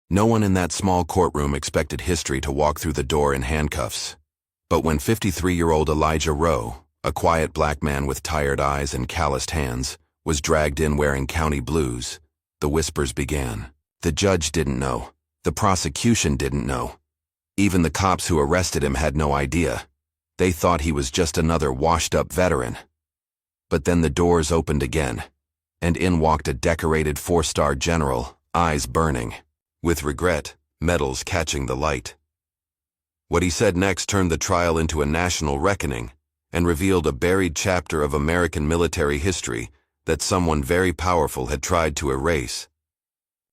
No one in that small courtroom expected history to walk through the door in handcuffs. But when 53-year-old Elijah Rowe, a quiet black man with tired eyes and calloused hands, was dragged in wearing county blues, the whispers began. The judge didn't know. The prosecution didn't know. Even the cops who arrested him had no idea. They thought he was just another washed-up veteran. But then the doors opened again, and in walked a decorated four-star general, eyes burning. With regret, medals catching the light. What he said next turned the trial into a national reckoning and revealed a buried chapter of American military history that someone very powerful had tried to erase.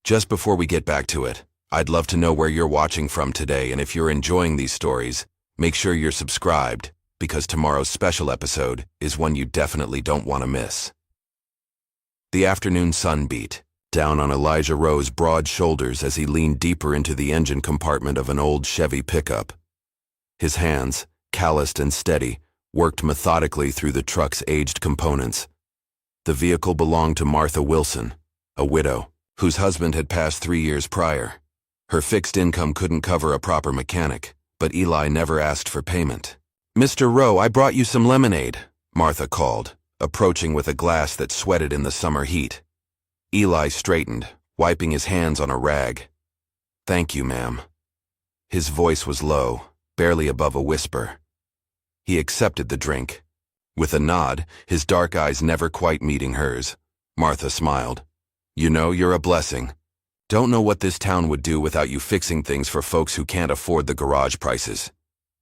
Just before we get back to it, I'd love to know where you're watching from today, and if you're enjoying these stories, make sure you're subscribed, because tomorrow's special episode is one you definitely don't want to miss. The afternoon sun beat down on Elijah Rowe's broad shoulders as he leaned deeper into the engine compartment of an old Chevy pickup. His hands, calloused and steady, worked methodically through the truck's aged components. The vehicle belonged to Martha Wilson, a widow, whose husband had passed 3 years prior. Her fixed income couldn't cover a proper mechanic, but Eli never asked for payment. "Mr. Rowe, I brought you some lemonade," Martha called, approaching with a glass that sweated in the summer heat. Eli straightened, wiping his hands on a rag. "Thank you, ma'am." His voice was low, barely above a whisper. He accepted the drink. With a nod, his dark eyes never quite meeting hers, Martha smiled. "You know, you're a blessing. Don't know what this town would do without you fixing things for folks who can't afford the garage prices."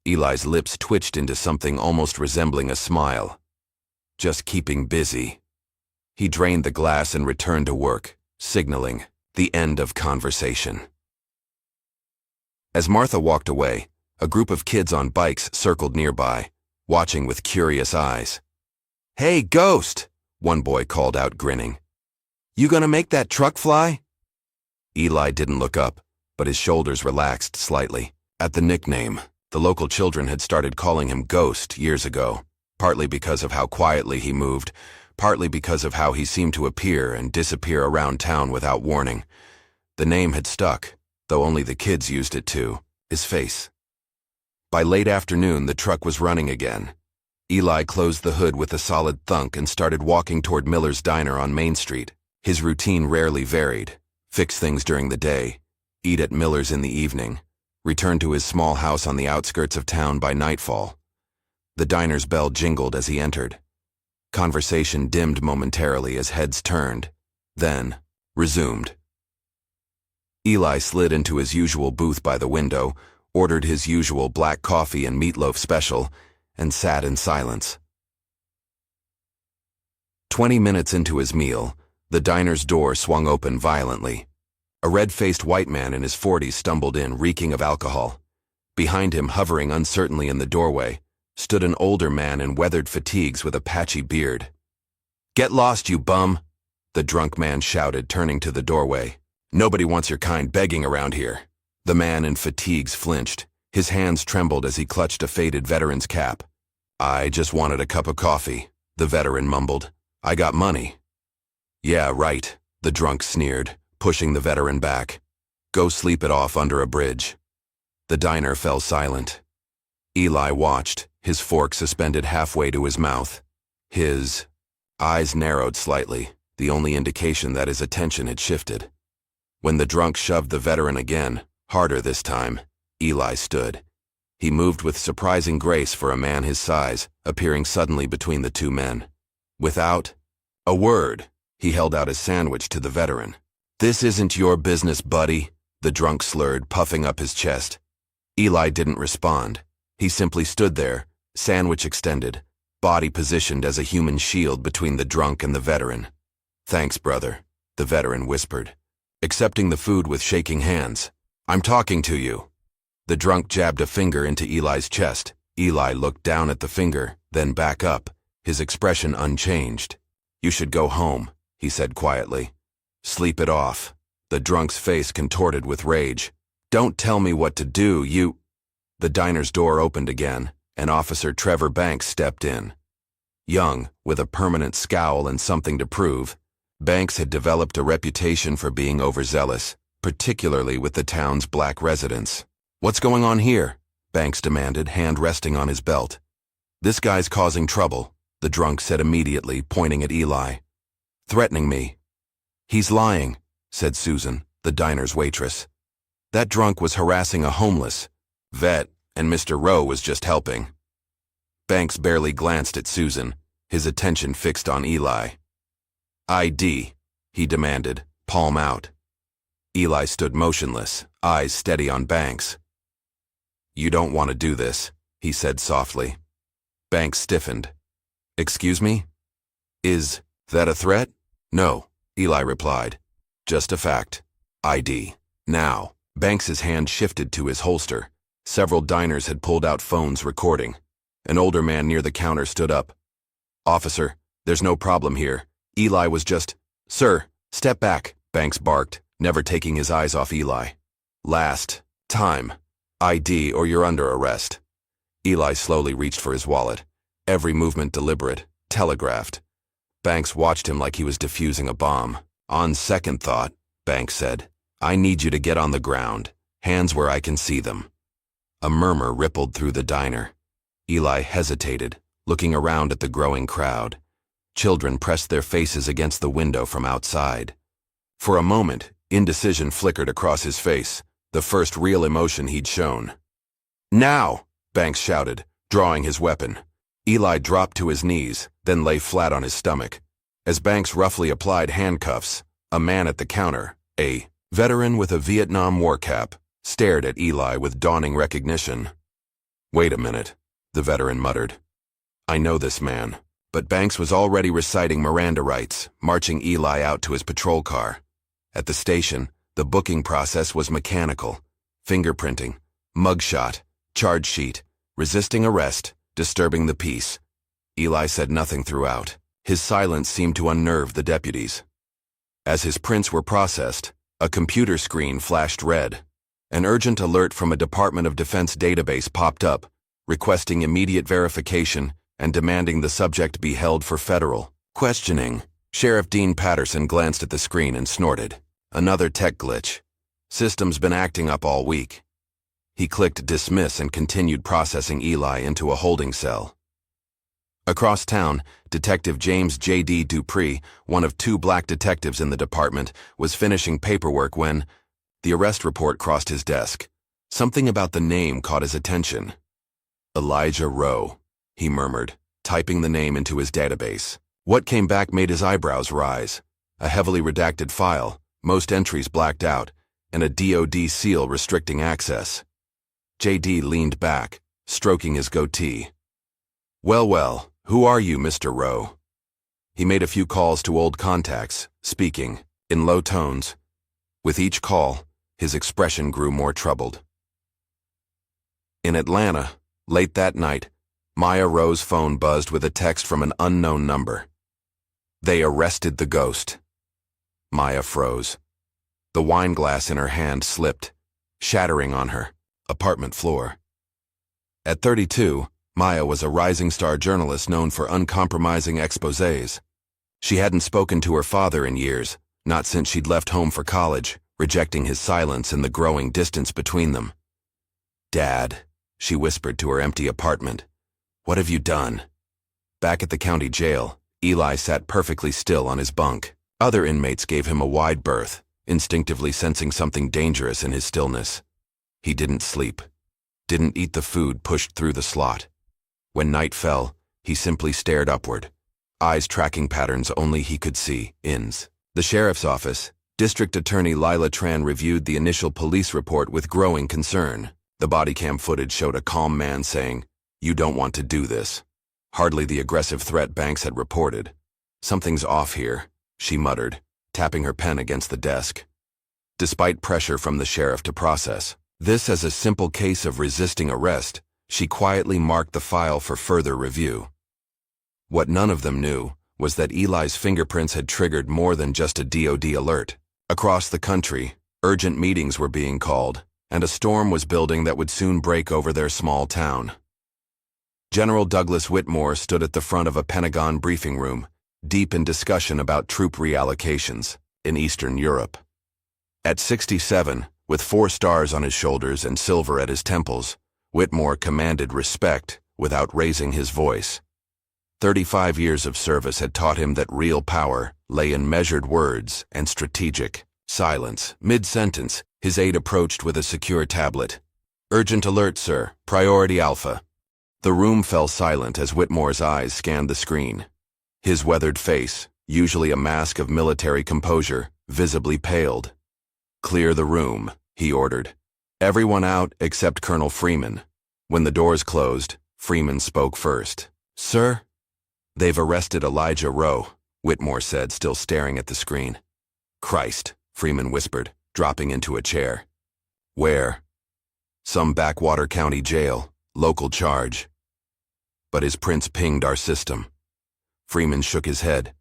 Eli's lips twitched into something almost resembling a smile. "Just keeping busy." He drained the glass and returned to work, signaling the end of conversation. As Martha walked away, a group of kids on bikes circled nearby, watching with curious eyes. "Hey, Ghost!" one boy called out, grinning. "You gonna make that truck fly?" Eli didn't look up, but his shoulders relaxed slightly. At the nickname, the local children had started calling him Ghost years ago, partly because of how quietly he moved, partly because of how he seemed to appear and disappear around town without warning. The name had stuck, though only the kids used it too, his face. By late afternoon, the truck was running again. Eli closed the hood with a solid thunk and started walking toward Miller's Diner on Main Street. His routine rarely varied: fix things during the day, eat at Miller's in the evening, return to his small house on the outskirts of town by nightfall. The diner's bell jingled as he entered. Conversation dimmed momentarily as heads turned, then resumed. Eli slid into his usual booth by the window, ordered his usual black coffee and meatloaf special, and sat in silence. 20 minutes into his meal, the diner's door swung open violently. A red-faced white man in his 40s stumbled in, reeking of alcohol. Behind him, hovering uncertainly in the doorway, stood an older man in weathered fatigues with a patchy beard. "Get lost, you bum!" the drunk man shouted, turning to the doorway. "Nobody wants your kind begging around here." The man in fatigues flinched. His hands trembled as he clutched a faded veteran's cap. "I just wanted a cup of coffee," the veteran mumbled. "I got money." "Yeah, right," the drunk sneered, pushing the veteran back. "Go sleep it off under a bridge." The diner fell silent. Eli watched, his fork suspended halfway to his mouth. His eyes narrowed slightly, the only indication that his attention had shifted. When the drunk shoved the veteran again, harder this time, Eli stood. He moved with surprising grace for a man his size, appearing suddenly between the two men. Without a word, he held out his sandwich to the veteran. "This isn't your business, buddy," the drunk slurred, puffing up his chest. Eli didn't respond. He simply stood there, sandwich extended, body positioned as a human shield between the drunk and the veteran. "Thanks, brother," the veteran whispered, accepting the food with shaking hands. "I'm talking to you." The drunk jabbed a finger into Eli's chest. Eli looked down at the finger, then back up, his expression unchanged. "You should go home," he said quietly. "Sleep it off." The drunk's face contorted with rage. "Don't tell me what to do, you—" The diner's door opened again, and Officer Trevor Banks stepped in. Young, with a permanent scowl and something to prove, Banks had developed a reputation for being overzealous, particularly with the town's black residents. "What's going on here?" Banks demanded, hand resting on his belt. "This guy's causing trouble," the drunk said immediately, pointing at Eli. "Threatening me." "He's lying," said Susan, the diner's waitress. "That drunk was harassing a homeless vet, and Mr. Rowe was just helping." Banks barely glanced at Susan, his attention fixed on Eli. "ID," he demanded, palm out. Eli stood motionless, eyes steady on Banks. "You don't want to do this," he said softly. Banks stiffened. "Excuse me? Is that a threat?" "No," Eli replied. "Just a fact. ID. Now." Banks's hand shifted to his holster. Several diners had pulled out phones recording. An older man near the counter stood up. "Officer, there's no problem here. Eli was just—" "Sir, step back," Banks barked, never taking his eyes off Eli. "Last time. ID or you're under arrest." Eli slowly reached for his wallet, every movement deliberate, telegraphed. Banks watched him like he was defusing a bomb. "On second thought," Banks said, "I need you to get on the ground, hands where I can see them." A murmur rippled through the diner. Eli hesitated, looking around at the growing crowd. Children pressed their faces against the window from outside. For a moment, indecision flickered across his face, the first real emotion he'd shown. "Now!" Banks shouted, drawing his weapon. Eli dropped to his knees, then lay flat on his stomach. As Banks roughly applied handcuffs, a man at the counter, a veteran with a Vietnam War cap, stared at Eli with dawning recognition. "Wait a minute," the veteran muttered. "I know this man." But Banks was already reciting Miranda rights, marching Eli out to his patrol car. At the station, the booking process was mechanical. Fingerprinting, mugshot, charge sheet, resisting arrest, disturbing the peace. Eli said nothing throughout. His silence seemed to unnerve the deputies. As his prints were processed, a computer screen flashed red. An urgent alert from a Department of Defense database popped up, requesting immediate verification and demanding the subject be held for federal questioning. Sheriff Dean Patterson glanced at the screen and snorted. "Another tech glitch. System's been acting up all week." He clicked dismiss and continued processing Eli into a holding cell. Across town, Detective James J.D. Dupree, one of 2 black detectives in the department, was finishing paperwork when the arrest report crossed his desk. Something about the name caught his attention. "Elijah Rowe," he murmured, typing the name into his database. What came back made his eyebrows rise. A heavily redacted file, most entries blacked out, and a DOD seal restricting access. J.D. leaned back, stroking his goatee. Well, who are you, Mr. Rowe?" He made a few calls to old contacts, speaking, in low tones. With each call, his expression grew more troubled. In Atlanta, late that night, Maya Rowe's phone buzzed with a text from an unknown number. "They arrested the ghost." Maya froze. The wine glass in her hand slipped, shattering on her apartment floor. At 32, Maya was a rising star journalist known for uncompromising exposés. She hadn't spoken to her father in years, not since she'd left home for college, rejecting his silence and the growing distance between them. "Dad," she whispered to her empty apartment, "what have you done?" Back at the county jail, Eli sat perfectly still on his bunk. Other inmates gave him a wide berth, instinctively sensing something dangerous in his stillness. He didn't sleep, didn't eat the food pushed through the slot. When night fell, he simply stared upward, eyes tracking patterns only he could see. The sheriff's office, District Attorney Lila Tran reviewed the initial police report with growing concern. The body cam footage showed a calm man saying, "You don't want to do this." Hardly the aggressive threat Banks had reported. "Something's off here," she muttered, tapping her pen against the desk. Despite pressure from the sheriff to process this as a simple case of resisting arrest, she quietly marked the file for further review. What none of them knew was that Eli's fingerprints had triggered more than just a DOD alert. Across the country, urgent meetings were being called, and a storm was building that would soon break over their small town. General Douglas Whitmore stood at the front of a Pentagon briefing room, deep in discussion about troop reallocations in Eastern Europe. At 67, with 4 stars on his shoulders and silver at his temples, Whitmore commanded respect without raising his voice. 35 years of service had taught him that real power lay in measured words and strategic silence. Mid-sentence, his aide approached with a secure tablet. "Urgent alert, sir. Priority Alpha." The room fell silent as Whitmore's eyes scanned the screen. His weathered face, usually a mask of military composure, visibly paled. "Clear the room," he ordered. "Everyone out except Colonel Freeman." When the doors closed, Freeman spoke first. "Sir?" "They've arrested Elijah Rowe," Whitmore said, still staring at the screen. "Christ," Freeman whispered, dropping into a chair. "Where?" "Some backwater county jail, local charge." "But his prints pinged our system." Freeman shook his head.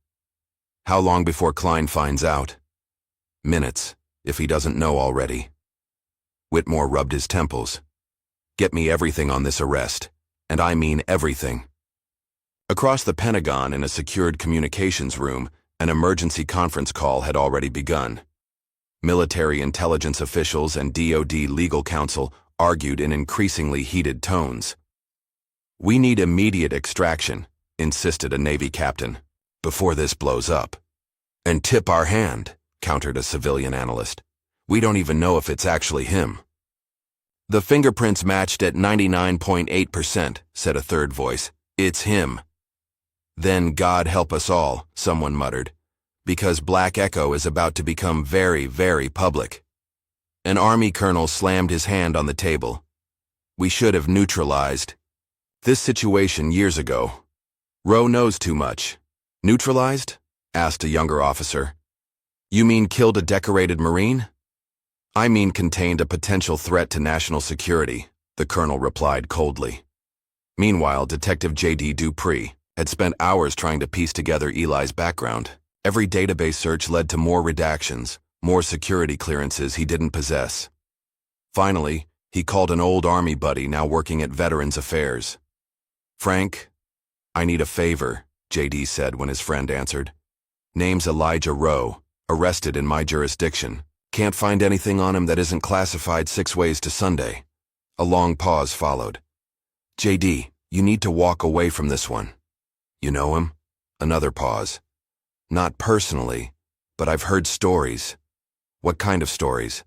"How long before Klein finds out?" "Minutes, if he doesn't know already." Whitmore rubbed his temples. "Get me everything on this arrest, and I mean everything." Across the Pentagon in a secured communications room, an emergency conference call had already begun. Military intelligence officials and DoD legal counsel argued in increasingly heated tones. "We need immediate extraction," insisted a Navy captain, "before this blows up." "And tip our hand," countered a civilian analyst. "We don't even know if it's actually him." "The fingerprints matched at 99.8%, said a third voice. "It's him." "Then God help us all," someone muttered, "because Black Echo is about to become very, very public." An Army colonel slammed his hand on the table. "We should have neutralized this situation years ago. Rowe knows too much." "Neutralized?" asked a younger officer. "You mean killed a decorated Marine?" "I mean contained a potential threat to national security," the colonel replied coldly. Meanwhile, Detective J.D. Dupree had spent hours trying to piece together Eli's background. Every database search led to more redactions, more security clearances he didn't possess. Finally, he called an old Army buddy now working at Veterans Affairs. "Frank, I need a favor," J.D. said when his friend answered. "Name's Elijah Rowe, arrested in my jurisdiction. Can't find anything on him that isn't classified 6 ways to Sunday." A long pause followed. "J.D., you need to walk away from this one." "You know him?" Another pause. "Not personally, but I've heard stories." "What kind of stories?"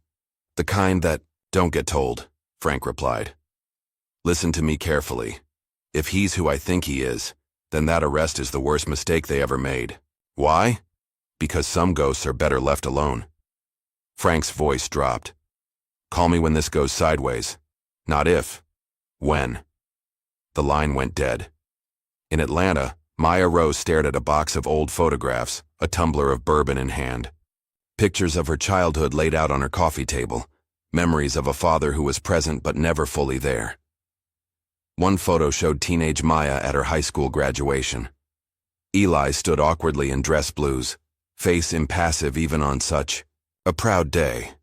"The kind that don't get told," Frank replied. "Listen to me carefully. If he's who I think he is, then that arrest is the worst mistake they ever made." "Why?" "Because some ghosts are better left alone." Frank's voice dropped. "Call me when this goes sideways. Not if. When." The line went dead. In Atlanta, Maya Rose stared at a box of old photographs, a tumbler of bourbon in hand. Pictures of her childhood laid out on her coffee table, memories of a father who was present but never fully there. One photo showed teenage Maya at her high school graduation. Eli stood awkwardly in dress blues, face impassive even on such a proud day.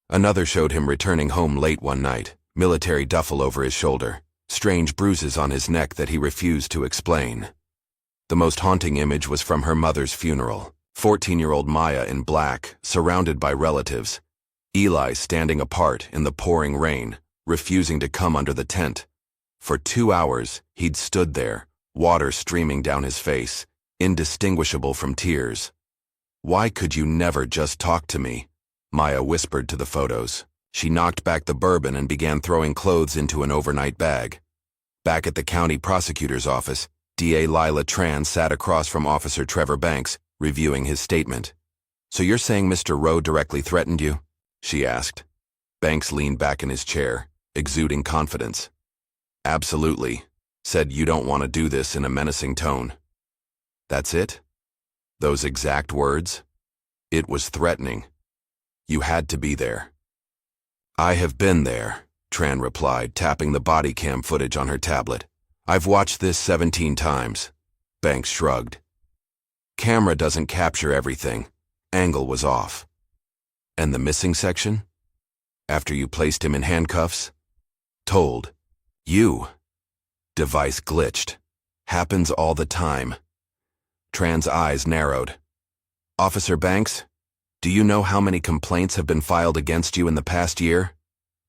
Another showed him returning home late one night, military duffel over his shoulder, strange bruises on his neck that he refused to explain. The most haunting image was from her mother's funeral. 14-year-old Maya in black, surrounded by relatives. Eli standing apart in the pouring rain, refusing to come under the tent. For 2 hours, he'd stood there, water streaming down his face, indistinguishable from tears. "Why could you never just talk to me?" Maya whispered to the photos. She knocked back the bourbon and began throwing clothes into an overnight bag. Back at the county prosecutor's office, D.A. Lila Tran sat across from Officer Trevor Banks, reviewing his statement. "So you're saying Mr. Rowe directly threatened you?" she asked. Banks leaned back in his chair, exuding confidence. "Absolutely. Said you don't want to do this in a menacing tone." "That's it? Those exact words?" "It was threatening. You had to be there." "I have been there," Tran replied, tapping the body cam footage on her tablet. "I've watched this 17 times. Banks shrugged. "Camera doesn't capture everything. Angle was off." "And the missing section? After you placed him in handcuffs?" "Told. You." "Device glitched. Happens all the time." Tran's eyes narrowed. "Officer Banks, Do you know how many complaints have been filed against you in the past year?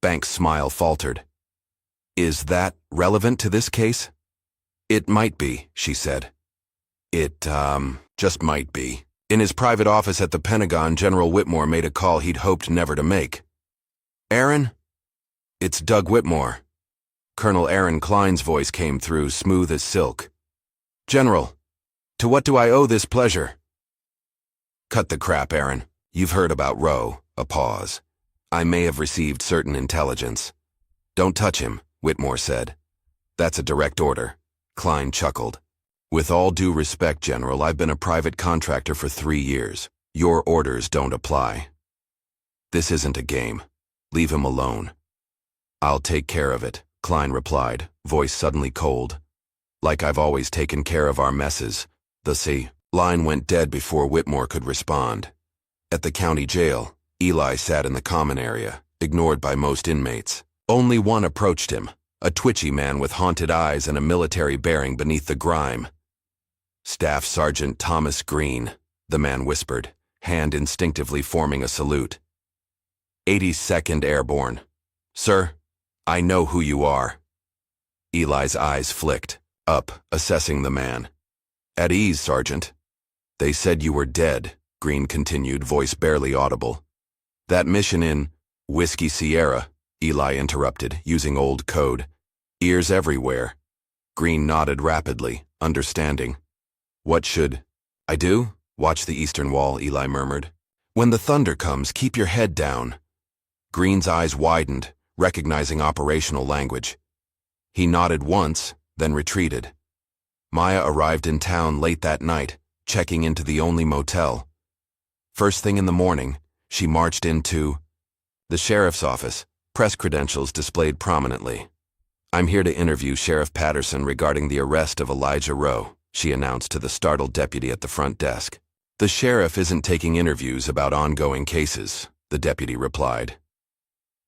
Banks' smile faltered. Is that relevant to this case? It might be, she said. It, just might be. In his private office at the Pentagon, General Whitmore made a call he'd hoped never to make. Aaron? It's Doug Whitmore. Colonel Aaron Klein's voice came through, smooth as silk. General, to what do I owe this pleasure? Cut the crap, Aaron. You've heard about Rowe. A pause. I may have received certain intelligence. Don't touch him, Whitmore said. That's a direct order. Klein chuckled. With all due respect, General, I've been a private contractor for 3 years. Your orders don't apply. This isn't a game. Leave him alone. I'll take care of it, Klein replied, voice suddenly cold. Like I've always taken care of our messes. The line went dead before Whitmore could respond. At the county jail, Eli sat in the common area, ignored by most inmates. Only one approached him, a twitchy man with haunted eyes and a military bearing beneath the grime. Staff Sergeant Thomas Green, the man whispered, hand instinctively forming a salute. 82nd Airborne. Sir, I know who you are. Eli's eyes flicked, up, assessing the man. At ease, Sergeant. They said you were dead, Green continued, voice barely audible. That mission in Whiskey Sierra, Eli interrupted, using old code. Ears everywhere. Green nodded rapidly, understanding. What should I do? Watch the eastern wall, Eli murmured. When the thunder comes, keep your head down. Green's eyes widened, recognizing operational language. He nodded once, then retreated. Maya arrived in town late that night, checking into the only motel. First thing in the morning, she marched into the sheriff's office, press credentials displayed prominently. I'm here to interview Sheriff Patterson regarding the arrest of Elijah Rowe, she announced to the startled deputy at the front desk. The sheriff isn't taking interviews about ongoing cases, the deputy replied.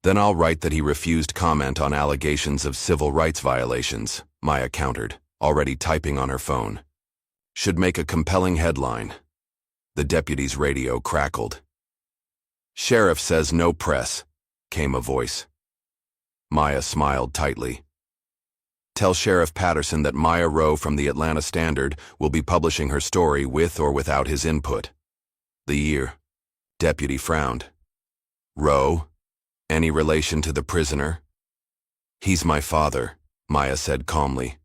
Then I'll write that he refused comment on allegations of civil rights violations, Maya countered, already typing on her phone. Should make a compelling headline. The deputy's radio crackled. Sheriff says no press, came a voice. Maya smiled tightly. Tell Sheriff Patterson that Maya Rowe from the Atlanta Standard will be publishing her story with or without his input. The year. Deputy frowned. Rowe? Any relation to the prisoner? He's my father, Maya said calmly.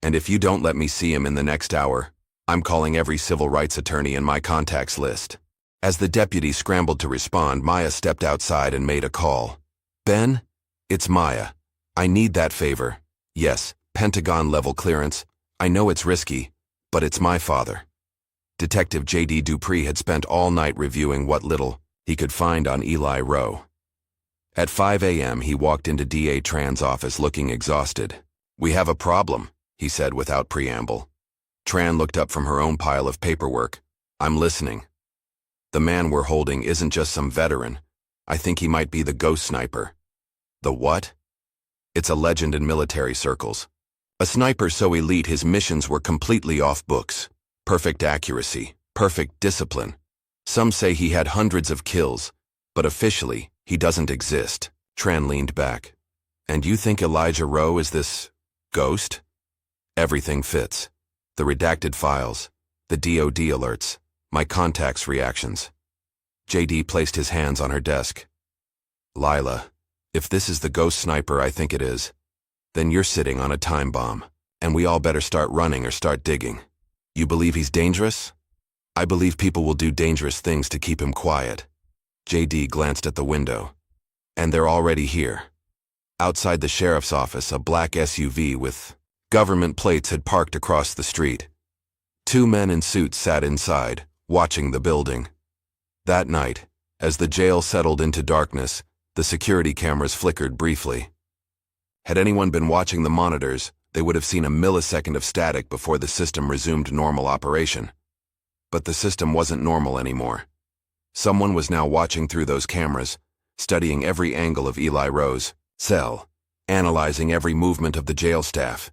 And if you don't let me see him in the next hour, I'm calling every civil rights attorney in my contacts list. As the deputy scrambled to respond, Maya stepped outside and made a call. Ben? It's Maya. I need that favor. Yes, Pentagon-level clearance. I know it's risky, but it's my father. Detective J.D. Dupree had spent all night reviewing what little he could find on Eli Rowe. At 5 a.m., he walked into D.A. Tran's office looking exhausted. We have a problem, he said without preamble. Tran looked up from her own pile of paperwork. I'm listening. The man we're holding isn't just some veteran. I think he might be the ghost sniper. The what? It's a legend in military circles. A sniper so elite his missions were completely off books. Perfect accuracy, perfect discipline. Some say he had hundreds of kills, but officially, he doesn't exist. Tran leaned back. And you think Elijah Rowe is this ghost? Everything fits. The redacted files, the DOD alerts, my contacts' reactions. J.D. placed his hands on her desk. Lila, if this is the ghost sniper I think it is, then you're sitting on a time bomb, and we all better start running or start digging. You believe he's dangerous? I believe people will do dangerous things to keep him quiet. J.D. glanced at the window. And they're already here. Outside the sheriff's office, a black SUV with government plates had parked across the street. 2 men in suits sat inside, watching the building. That night, as the jail settled into darkness, the security cameras flickered briefly. Had anyone been watching the monitors, they would have seen a millisecond of static before the system resumed normal operation. But the system wasn't normal anymore. Someone was now watching through those cameras, studying every angle of Eli Rowe's cell, analyzing every movement of the jail staff.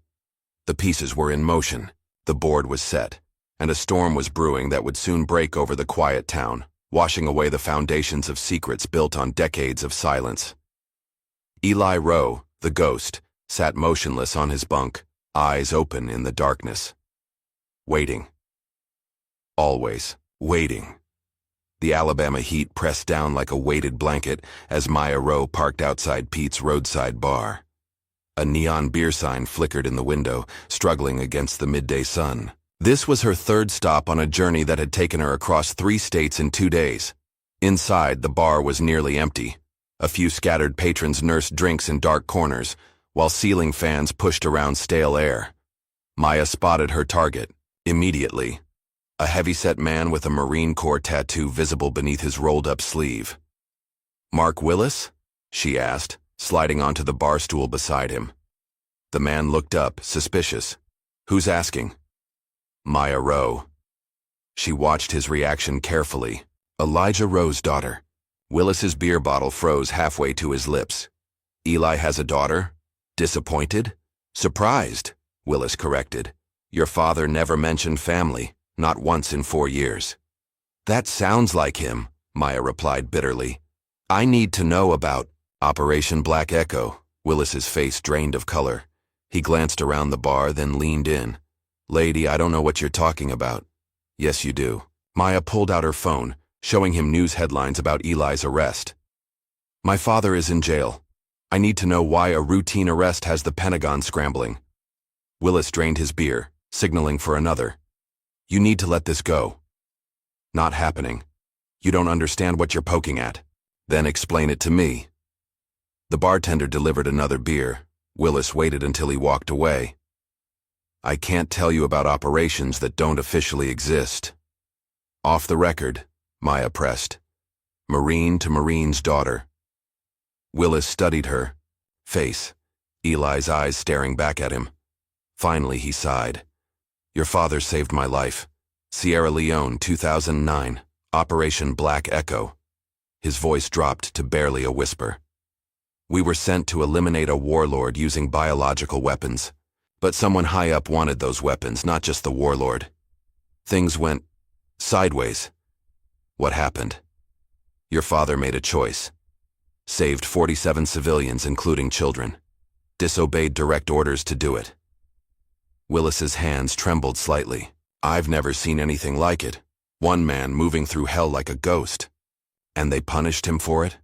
The pieces were in motion, the board was set, and a storm was brewing that would soon break over the quiet town. washing away the foundations of secrets built on decades of silence. Eli Rowe, the ghost, sat motionless on his bunk, eyes open in the darkness. Waiting. Always waiting. The Alabama heat pressed down like a weighted blanket as Maya Rowe parked outside Pete's roadside bar. A neon beer sign flickered in the window, struggling against the midday sun. This was her third stop on a journey that had taken her across 3 states in 2 days. Inside, the bar was nearly empty. A few scattered patrons nursed drinks in dark corners, while ceiling fans pushed around stale air. Maya spotted her target, immediately. A heavyset man with a Marine Corps tattoo visible beneath his rolled-up sleeve. "Mark Willis?" she asked, sliding onto the bar stool beside him. The man looked up, suspicious. "Who's asking?" "Maya Rowe." She watched his reaction carefully. Elijah Rowe's daughter. Willis's beer bottle froze halfway to his lips. "Eli has a daughter? Disappointed?" "Surprised," Willis corrected. "Your father never mentioned family, not once in 4 years." "That sounds like him," Maya replied bitterly. "I need to know about Operation Black Echo." Willis's face drained of color. He glanced around the bar, then leaned in. "Lady, I don't know what you're talking about." "Yes, you do." Maya pulled out her phone, showing him news headlines about Eli's arrest. "My father is in jail. I need to know why a routine arrest has the Pentagon scrambling." Willis drained his beer, signaling for another. "You need to let this go." "Not happening. You don't understand what you're poking at." "Then explain it to me." The bartender delivered another beer. Willis waited until he walked away. "I can't tell you about operations that don't officially exist." "Off the record," Maya pressed. "Marine to Marine's daughter." Willis studied her face, Eli's eyes staring back at him. Finally, he sighed. "Your father saved my life. Sierra Leone, 2009. Operation Black Echo." His voice dropped to barely a whisper. "We were sent to eliminate a warlord using biological weapons. But someone high up wanted those weapons, not just the warlord. Things went sideways." "What happened?" "Your father made a choice. Saved 47 civilians, including children. Disobeyed direct orders to do it." Willis's hands trembled slightly. "I've never seen anything like it. One man moving through hell like a ghost. And they punished him for it?"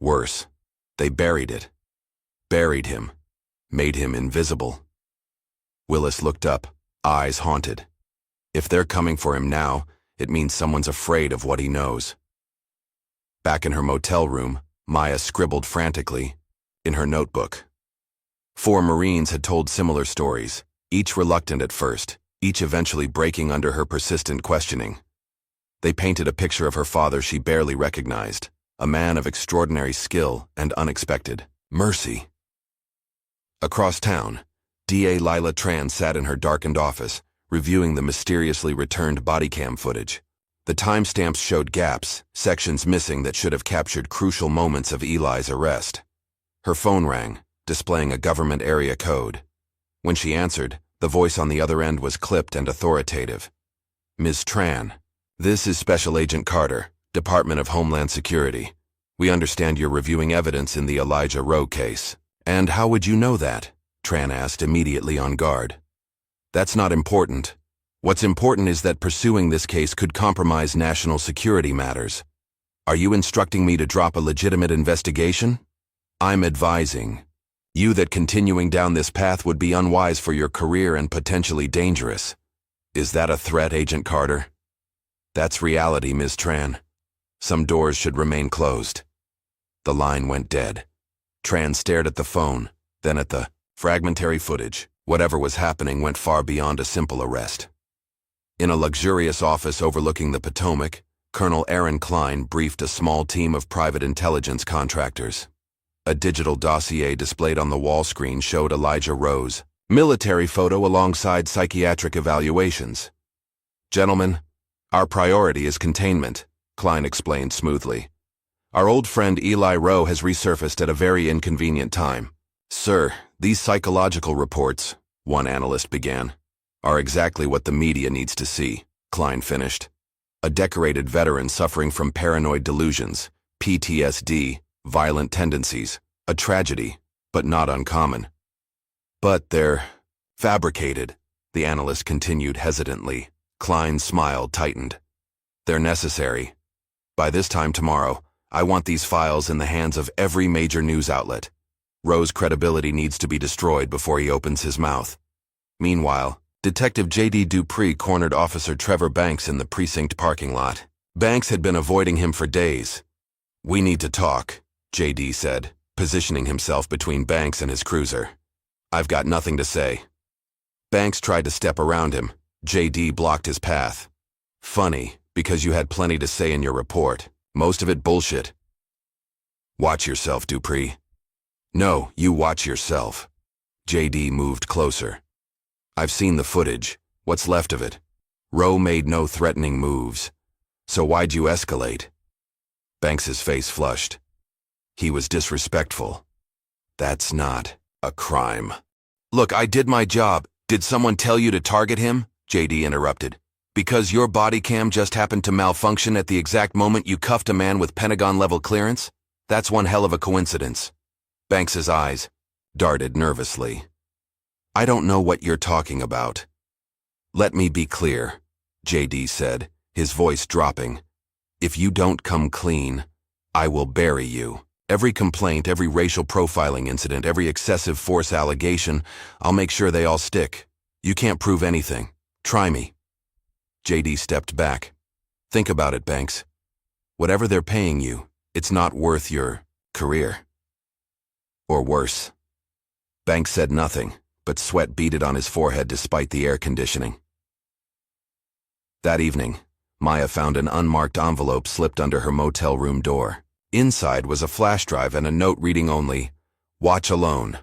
"Worse. They buried it. Buried him. Made him invisible." Willis looked up, eyes haunted. If they're coming for him now, it means someone's afraid of what he knows. Back in her motel room, Maya scribbled frantically in her notebook. 4 Marines had told similar stories, each reluctant at first, each eventually breaking under her persistent questioning. They painted a picture of her father she barely recognized, a man of extraordinary skill and unexpected mercy. Across town, DA Lila Tran sat in her darkened office, reviewing the mysteriously returned body cam footage. The timestamps showed gaps, sections missing that should have captured crucial moments of Eli's arrest. Her phone rang, displaying a government area code. When she answered, the voice on the other end was clipped and authoritative. "Ms. Tran, this is Special Agent Carter, Department of Homeland Security. We understand you're reviewing evidence in the Elijah Rowe case." "And how would you know that?" Tran asked, immediately on guard. "That's not important. What's important is that pursuing this case could compromise national security matters. Are you instructing me to drop a legitimate investigation? I'm advising you that continuing down this path would be unwise for your career and potentially dangerous." "Is that a threat, Agent Carter?" "That's reality, Ms. Tran. Some doors should remain closed." The line went dead. Tran stared at the phone, then at the fragmentary footage. Whatever was happening went far beyond a simple arrest. In a luxurious office overlooking the Potomac, Colonel Aaron Klein briefed a small team of private intelligence contractors. A digital dossier displayed on the wall screen showed Elijah Rowe's military photo alongside psychiatric evaluations. "Gentlemen, our priority is containment," Klein explained smoothly. "Our old friend Eli Rowe has resurfaced at a very inconvenient time." "Sir, these psychological reports," one analyst began, "are exactly what the media needs to see," Klein finished. A decorated veteran suffering from paranoid delusions, PTSD, violent tendencies, a tragedy, but not uncommon. But they're fabricated, the analyst continued hesitantly. Klein's smile tightened. They're necessary. By this time tomorrow, I want these files in the hands of every major news outlet. Rowe's credibility needs to be destroyed before he opens his mouth. Meanwhile, Detective J.D. Dupree cornered Officer Trevor Banks in the precinct parking lot. Banks had been avoiding him for days. "We need to talk," J.D. said, positioning himself between Banks and his cruiser. "I've got nothing to say." Banks tried to step around him. J.D. blocked his path. "Funny, because you had plenty to say in your report. Most of it bullshit." "Watch yourself, Dupree." "No, you watch yourself." J.D. moved closer. "I've seen the footage. What's left of it? Rowe made no threatening moves. So why'd you escalate?" Banks's face flushed. "He was disrespectful." "That's not a crime." "Look, I did my job. Did someone tell you to target him?" J.D. interrupted. "Because your body cam just happened to malfunction at the exact moment you cuffed a man with Pentagon-level clearance? That's one hell of a coincidence." Banks's eyes darted nervously. "I don't know what you're talking about." "Let me be clear," J.D. said, his voice dropping. "If you don't come clean, I will bury you. Every complaint, every racial profiling incident, every excessive force allegation, I'll make sure they all stick. You can't prove anything. Try me." J.D. stepped back. "Think about it, Banks. Whatever they're paying you, it's not worth your career. Or worse." Banks said nothing, but sweat beaded on his forehead despite the air conditioning. That evening, Maya found an unmarked envelope slipped under her motel room door. Inside was a flash drive and a note reading only, "Watch alone."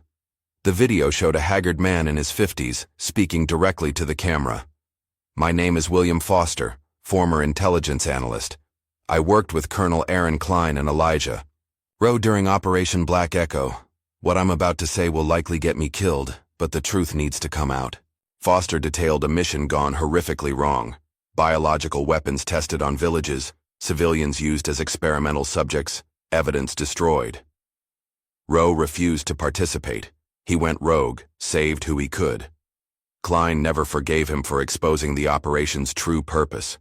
The video showed a haggard man in his 50s speaking directly to the camera. "My name is William Foster, former intelligence analyst. I worked with Colonel Aaron Klein and Elijah Rowe during Operation Black Echo. What I'm about to say will likely get me killed, but the truth needs to come out." Foster detailed a mission gone horrifically wrong. Biological weapons tested on villages, civilians used as experimental subjects, evidence destroyed. Rowe refused to participate. He went rogue, saved who he could. Klein never forgave him for exposing the operation's true purpose.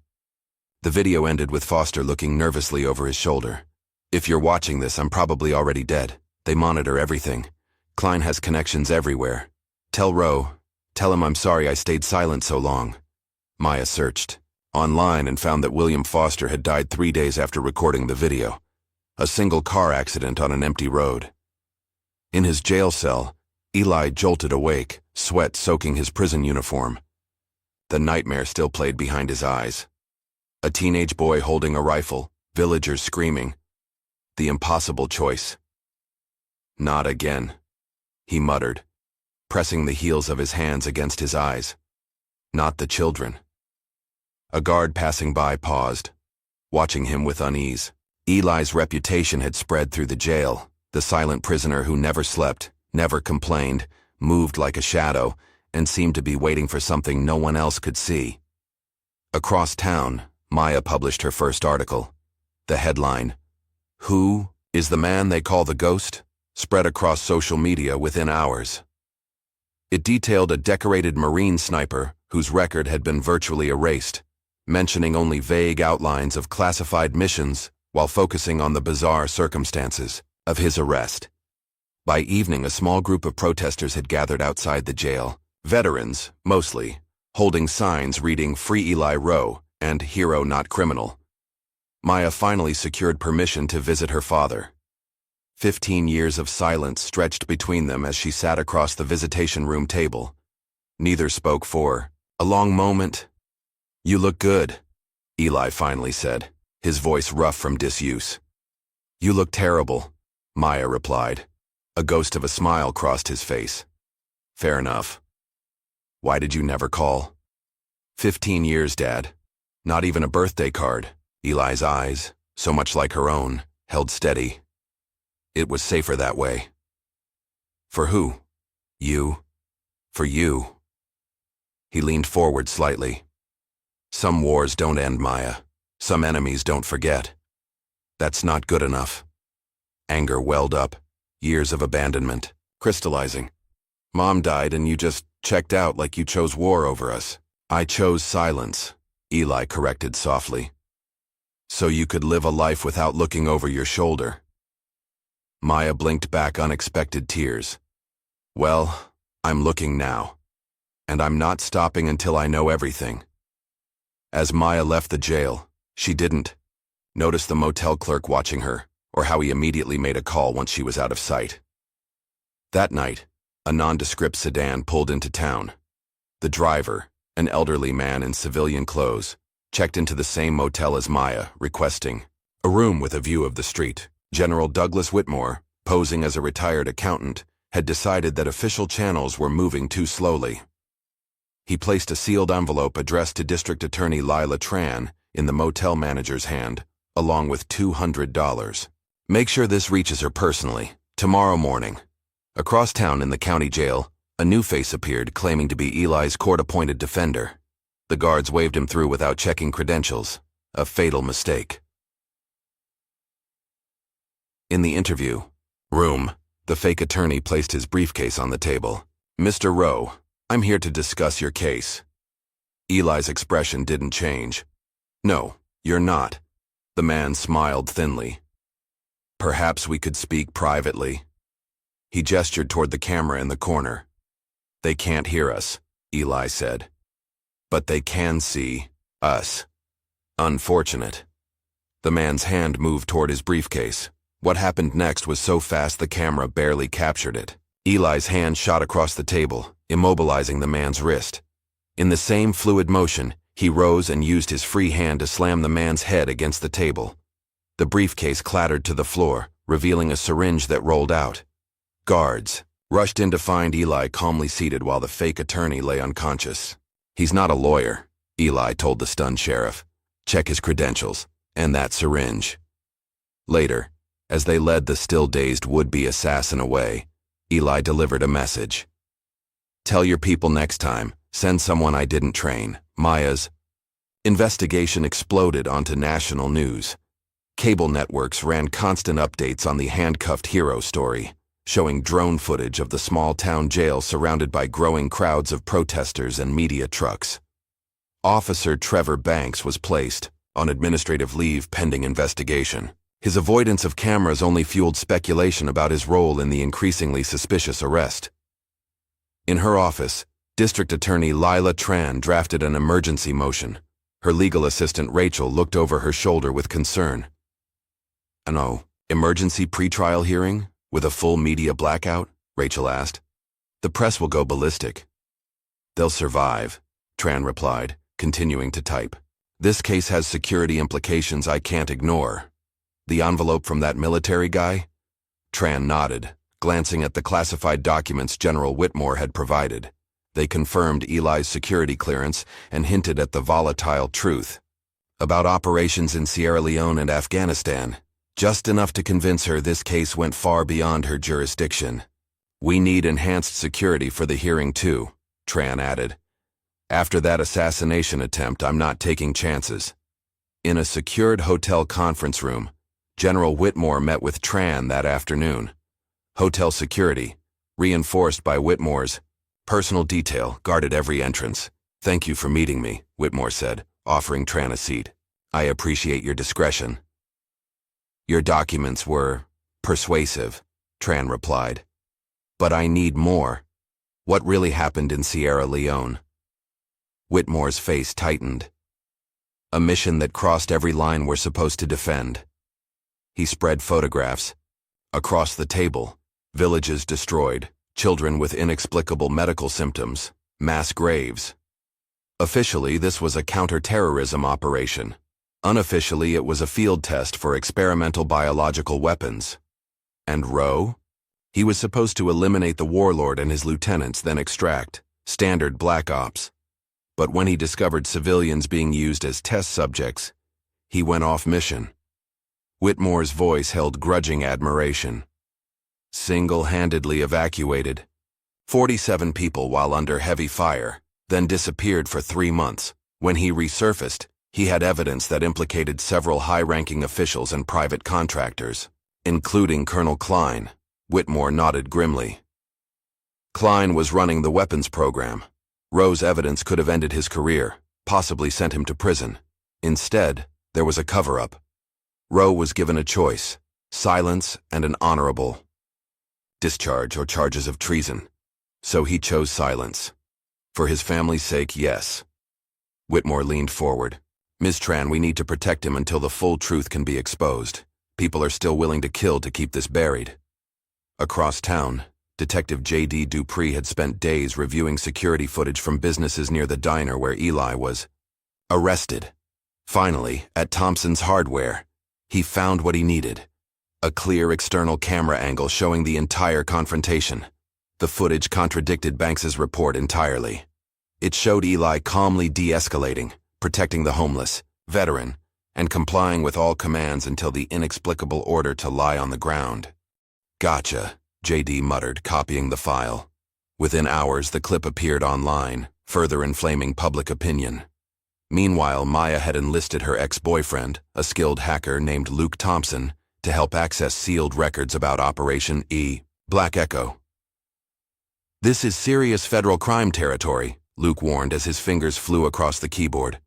The video ended with Foster looking nervously over his shoulder. "If you're watching this, I'm probably already dead. They monitor everything. Klein has connections everywhere. Tell Rowe. Tell him I'm sorry I stayed silent so long." Maya searched online and found that William Foster had died 3 days after recording the video. A single car accident on an empty road. In his jail cell, Eli jolted awake, sweat soaking his prison uniform. The nightmare still played behind his eyes. A teenage boy holding a rifle, villagers screaming. The impossible choice. "Not again," he muttered, pressing the heels of his hands against his eyes. "Not the children." A guard passing by paused, watching him with unease. Eli's reputation had spread through the jail, the silent prisoner who never slept, never complained, moved like a shadow, and seemed to be waiting for something no one else could see. Across town, Maya published her first article. The headline, "Who is the man they call the ghost?" spread across social media within hours. It detailed a decorated Marine sniper whose record had been virtually erased, mentioning only vague outlines of classified missions while focusing on the bizarre circumstances of his arrest. By evening, a small group of protesters had gathered outside the jail, veterans, mostly, holding signs reading "Free Eli Rowe" and "Hero Not Criminal." Maya finally secured permission to visit her father. 15 years of silence stretched between them as she sat across the visitation room table. Neither spoke for a long moment. "You look good," Eli finally said, his voice rough from disuse. "You look terrible," Maya replied. A ghost of a smile crossed his face. "Fair enough. Why did you never call?" 15 years, Dad. Not even a birthday card." Eli's eyes, so much like her own, held steady. "It was safer that way." "For who?" "You. For you." He leaned forward slightly. "Some wars don't end, Maya. Some enemies don't forget. That's not good enough. Anger welled up, years of abandonment, crystallizing. Mom died and you just checked out like you chose war over us. I chose silence, Eli corrected softly. So you could live a life without looking over your shoulder. Maya blinked back unexpected tears. Well, I'm looking now. And I'm not stopping until I know everything. As Maya left the jail, she didn't notice the motel clerk watching her, or how he immediately made a call once she was out of sight. That night, a nondescript sedan pulled into town. The driver, an elderly man in civilian clothes, checked into the same motel as Maya, requesting a room with a view of the street. General Douglas Whitmore, posing as a retired accountant, had decided that official channels were moving too slowly. He placed a sealed envelope addressed to District Attorney Lila Tran in the motel manager's hand, along with $200. Make sure this reaches her personally, tomorrow morning. Across town in the county jail, a new face appeared claiming to be Eli's court-appointed defender. The guards waved him through without checking credentials, a fatal mistake. In the interview room, the fake attorney placed his briefcase on the table. Mr. Rowe, I'm here to discuss your case. Eli's expression didn't change. No, you're not. The man smiled thinly. Perhaps we could speak privately. He gestured toward the camera in the corner. They can't hear us, Eli said. But they can see us. Unfortunate. The man's hand moved toward his briefcase. What happened next was so fast the camera barely captured it. Eli's hand shot across the table, immobilizing the man's wrist. In the same fluid motion, he rose and used his free hand to slam the man's head against the table. The briefcase clattered to the floor, revealing a syringe that rolled out. Guards rushed in to find Eli calmly seated while the fake attorney lay unconscious. He's not a lawyer, Eli told the stunned sheriff. Check his credentials, and that syringe. Later, as they led the still-dazed would-be assassin away, Eli delivered a message. Tell your people next time, send someone I didn't train. Maya's investigation exploded onto national news. Cable networks ran constant updates on the handcuffed hero story, showing drone footage of the small-town jail surrounded by growing crowds of protesters and media trucks. Officer Trevor Banks was placed on administrative leave pending investigation. His avoidance of cameras only fueled speculation about his role in the increasingly suspicious arrest. In her office, District Attorney Lila Tran drafted an emergency motion. Her legal assistant Rachel looked over her shoulder with concern. Emergency pretrial hearing? With a full media blackout? Rachel asked. The press will go ballistic. They'll survive, Tran replied, continuing to type. This case has security implications I can't ignore. The envelope from that military guy? Tran nodded, glancing at the classified documents General Whitmore had provided. They confirmed Eli's security clearance and hinted at the volatile truth about operations in Sierra Leone and Afghanistan, just enough to convince her this case went far beyond her jurisdiction. We need enhanced security for the hearing too, Tran added. After that assassination attempt, I'm not taking chances. In a secured hotel conference room, General Whitmore met with Tran that afternoon. Hotel security, reinforced by Whitmore's personal detail, guarded every entrance. Thank you for meeting me, Whitmore said, offering Tran a seat. I appreciate your discretion. Your documents were persuasive, Tran replied. But I need more. What really happened in Sierra Leone? Whitmore's face tightened. A mission that crossed every line we're supposed to defend. He spread photographs. Across the table, villages destroyed, children with inexplicable medical symptoms, mass graves. Officially, this was a counter-terrorism operation. Unofficially, it was a field test for experimental biological weapons. And Rowe? He was supposed to eliminate the warlord and his lieutenants, then extract. Standard black ops. But when he discovered civilians being used as test subjects, he went off mission. Whitmore's voice held grudging admiration. Single-handedly evacuated 47 people while under heavy fire, then disappeared for 3 months. When he resurfaced, He had evidence that implicated several high-ranking officials and private contractors, including Colonel Klein. Whitmore nodded grimly. Klein was running the weapons program. Rowe's evidence could have ended his career, possibly sent him to prison. Instead, there was a cover-up. Rowe was given a choice: silence and an honorable discharge or charges of treason. So he chose silence. For his family's sake, yes. Whitmore leaned forward. Ms. Tran, we need to protect him until the full truth can be exposed. People are still willing to kill to keep this buried. Across town, Detective J.D. Dupree had spent days reviewing security footage from businesses near the diner where Eli was arrested. Finally, at Thompson's Hardware, he found what he needed: a clear external camera angle showing the entire confrontation. The footage contradicted Banks's report entirely. It showed Eli calmly de-escalating, protecting the homeless, veteran, and complying with all commands until the inexplicable order to lie on the ground. Gotcha, J.D. muttered, copying the file. Within hours, the clip appeared online, further inflaming public opinion. Meanwhile, Maya had enlisted her ex-boyfriend, a skilled hacker named Luke Thompson, to help access sealed records about Operation Black Echo. This is serious federal crime territory, Luke warned as his fingers flew across the keyboard.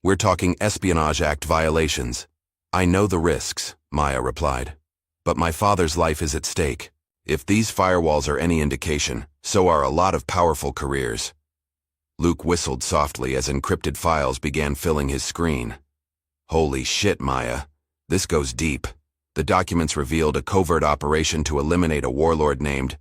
We're talking Espionage Act violations. I know the risks, Maya replied. But my father's life is at stake. If these firewalls are any indication, so are a lot of powerful careers. Luke whistled softly as encrypted files began filling his screen. Holy shit, Maya. This goes deep. The documents revealed a covert operation to eliminate a warlord named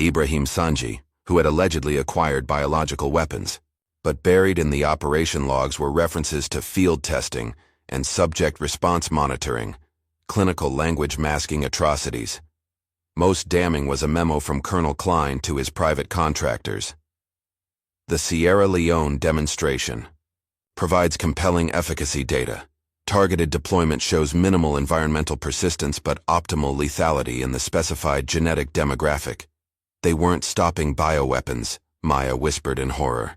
Ibrahim Sanji, who had allegedly acquired biological weapons. But buried in the operation logs were references to field testing and subject response monitoring, clinical language masking atrocities. Most damning was a memo from Colonel Klein to his private contractors. The Sierra Leone demonstration provides compelling efficacy data. Targeted deployment shows minimal environmental persistence but optimal lethality in the specified genetic demographic. They weren't stopping bioweapons, Maya whispered in horror.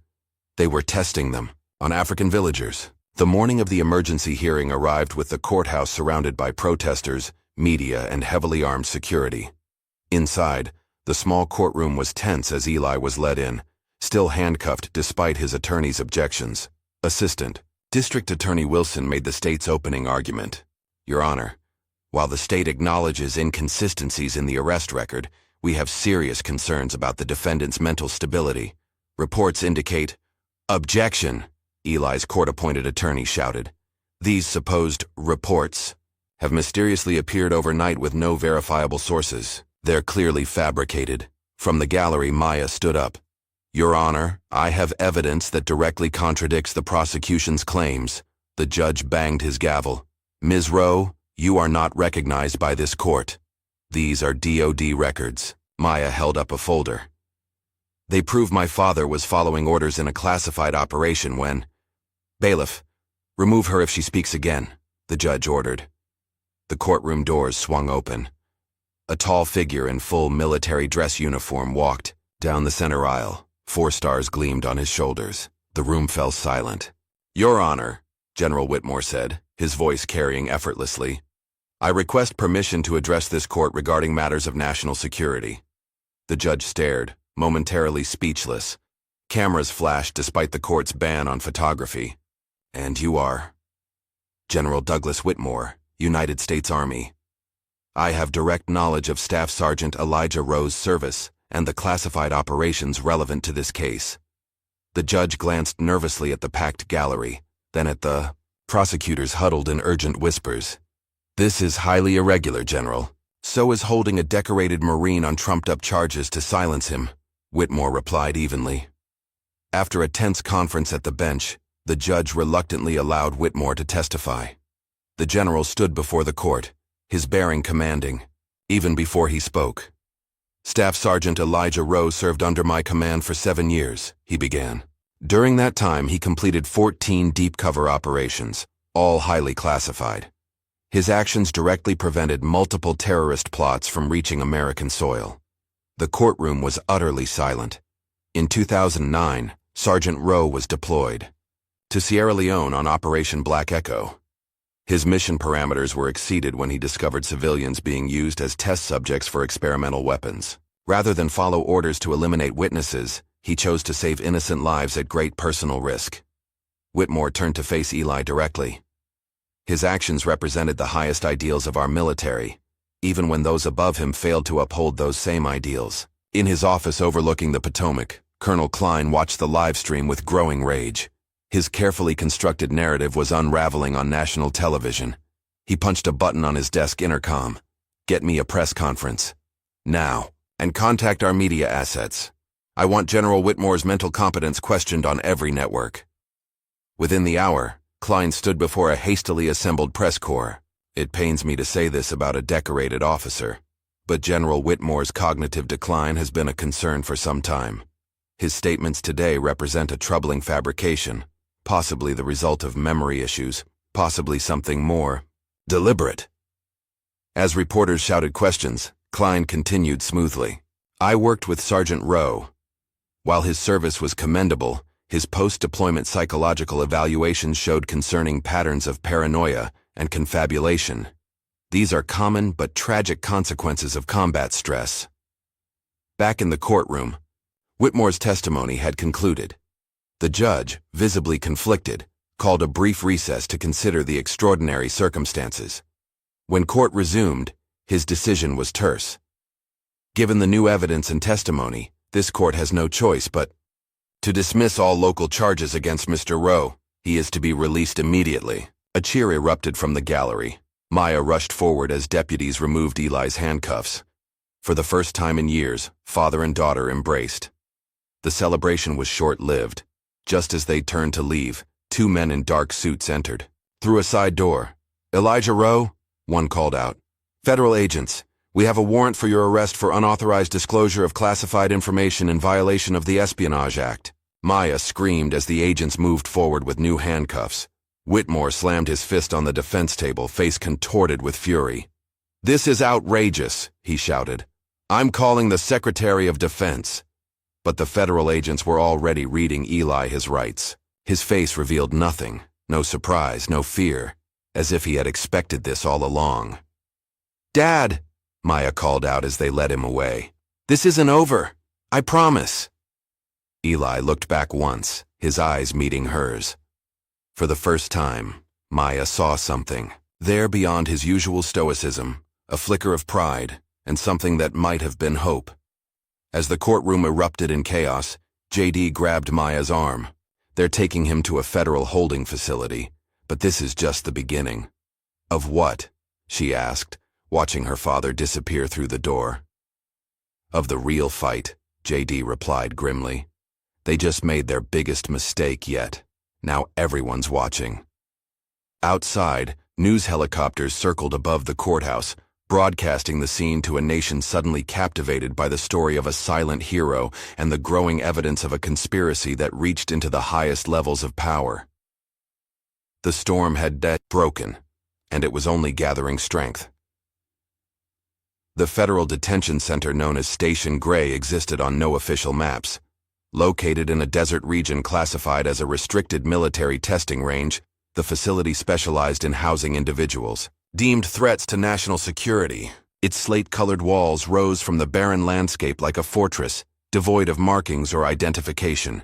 They were testing them on African villagers. The morning of the emergency hearing arrived with the courthouse surrounded by protesters, media, and heavily armed security. Inside, the small courtroom was tense as Eli was led in, still handcuffed despite his attorney's objections. Assistant District Attorney Wilson made the state's opening argument. Your Honor, while the state acknowledges inconsistencies in the arrest record, we have serious concerns about the defendant's mental stability. Reports indicate— Objection, Eli's court-appointed attorney shouted. These supposed reports have mysteriously appeared overnight with no verifiable sources. They're clearly fabricated. From the gallery, Maya stood up. Your Honor, I have evidence that directly contradicts the prosecution's claims. The judge banged his gavel. Ms. Rowe, you are not recognized by this court. These are DOD records. Maya held up a folder. They prove my father was following orders in a classified operation when— Bailiff, remove her if she speaks again, the judge ordered. The courtroom doors swung open. A tall figure in full military dress uniform walked down the center aisle. 4 stars gleamed on his shoulders. The room fell silent. Your Honor, General Whitmore said, his voice carrying effortlessly, I request permission to address this court regarding matters of national security. The judge stared, momentarily speechless. Cameras flashed despite the court's ban on photography. And you are? General Douglas Whitmore, United States Army. I have direct knowledge of Staff Sergeant Elijah Rowe's service and the classified operations relevant to this case. The judge glanced nervously at the packed gallery, then at the prosecutors huddled in urgent whispers. This is highly irregular, General. So is holding a decorated Marine on trumped-up charges to silence him, Whitmore replied evenly. After a tense conference at the bench, the judge reluctantly allowed Whitmore to testify. The general stood before the court, his bearing commanding, even before he spoke. Staff Sergeant Elijah Rowe served under my command for 7 years, he began. During that time, he completed 14 deep-cover operations, all highly classified. His actions directly prevented multiple terrorist plots from reaching American soil. The courtroom was utterly silent. In 2009, Sergeant Rowe was deployed. to Sierra Leone on Operation Black Echo. His mission parameters were exceeded when he discovered civilians being used as test subjects for experimental weapons. Rather than follow orders to eliminate witnesses, he chose to save innocent lives at great personal risk. Whitmore turned to face Eli directly. His actions represented the highest ideals of our military, even when those above him failed to uphold those same ideals. In his office overlooking the Potomac, Colonel Klein watched the live stream with growing rage. His carefully constructed narrative was unraveling on national television. He punched a button on his desk intercom. "Get me a press conference. Now. And contact our media assets. I want General Whitmore's mental competence questioned on every network." Within the hour, Klein stood before a hastily assembled press corps. It pains me to say this about a decorated officer, but General Whitmore's cognitive decline has been a concern for some time. His statements today represent a troubling fabrication, possibly the result of memory issues, possibly something more deliberate. As reporters shouted questions, Klein continued smoothly. "I worked with Sergeant Rowe. While his service was commendable, his post-deployment psychological evaluations showed concerning patterns of paranoia and confabulation. These are common but tragic consequences of combat stress." Back in the courtroom, Whitmore's testimony had concluded. The judge, visibly conflicted, called a brief recess to consider the extraordinary circumstances. When court resumed, his decision was terse. Given the new evidence and testimony, this court has no choice but to dismiss all local charges against Mr. Rowe. He is to be released immediately. A cheer erupted from the gallery. Maya rushed forward as deputies removed Eli's handcuffs. For the first time in years, father and daughter embraced. The celebration was short-lived. Just as they turned to leave, two men in dark suits entered. Through a side door. "Elijah Rowe?" one called out. "Federal agents, we have a warrant for your arrest for unauthorized disclosure of classified information in violation of the Espionage Act." Maya screamed as the agents moved forward with new handcuffs. Whitmore slammed his fist on the defense table, face contorted with fury. "This is outrageous," he shouted. "I'm calling the Secretary of Defense." But the federal agents were already reading Eli his rights. His face revealed nothing, no surprise, no fear, as if he had expected this all along. "Dad," Maya called out as they led him away. "This isn't over. I promise." Eli looked back once, his eyes meeting hers. For the first time, Maya saw something. There beyond his usual stoicism, a flicker of pride, and something that might have been hope. As the courtroom erupted in chaos, JD grabbed Maya's arm. "They're taking him to a federal holding facility, but this is just the beginning." "Of what?" she asked, watching her father disappear through the door. "Of the real fight," JD replied grimly. "They just made their biggest mistake yet. Now everyone's watching." Outside, news helicopters circled above the courthouse, broadcasting the scene to a nation suddenly captivated by the story of a silent hero and the growing evidence of a conspiracy that reached into the highest levels of power. The storm had broken, and it was only gathering strength. The federal detention center known as Station Gray existed on no official maps. Located in a desert region classified as a restricted military testing range, the facility specialized in housing individuals deemed threats to national security. Its slate-colored walls rose from the barren landscape like a fortress, devoid of markings or identification.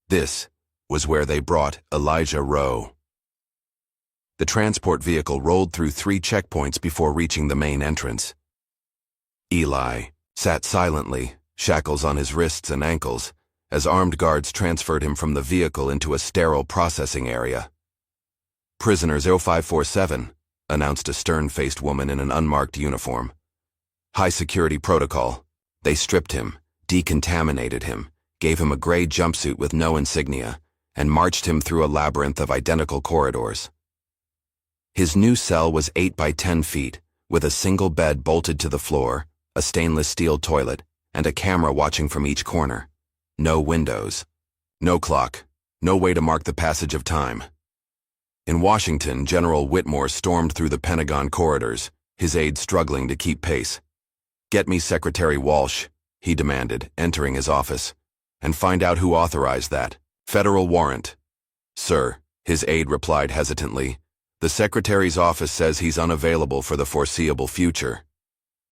This was where they brought Elijah Rowe. The transport vehicle rolled through 3 checkpoints before reaching the main entrance. Eli sat silently, shackles on his wrists and ankles, as armed guards transferred him from the vehicle into a sterile processing area. "Prisoner 0547, announced a stern-faced woman in an unmarked uniform. "High security protocol." They stripped him, decontaminated him, gave him a gray jumpsuit with no insignia, and marched him through a labyrinth of identical corridors. His new cell was 8 by 10 feet, with a single bed bolted to the floor, a stainless steel toilet, and a camera watching from each corner. No windows. No clock. No way to mark the passage of time. In Washington, General Whitmore stormed through the Pentagon corridors, his aides struggling to keep pace. "Get me Secretary Walsh," he demanded, entering his office, "and find out who authorized that. Federal warrant." "Sir," His aide replied hesitantly. The secretary's office says he's unavailable for the foreseeable future.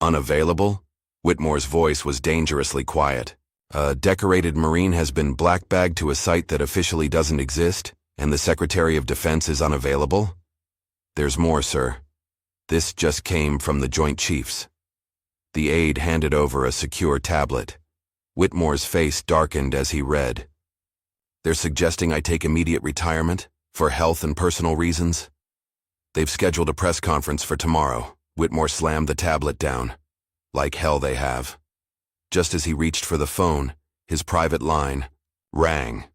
Unavailable? Whitmore's voice was dangerously quiet. A decorated Marine has been blackbagged to a site that officially doesn't exist, and the Secretary of Defense is unavailable? There's more, sir. This just came from the Joint Chiefs. The aide handed over a secure tablet. Whitmore's face darkened as he read. They're suggesting I take immediate retirement, for health and personal reasons. They've scheduled a press conference for tomorrow. Whitmore slammed the tablet down. Like hell they have. Just as he reached for the phone, his private line rang.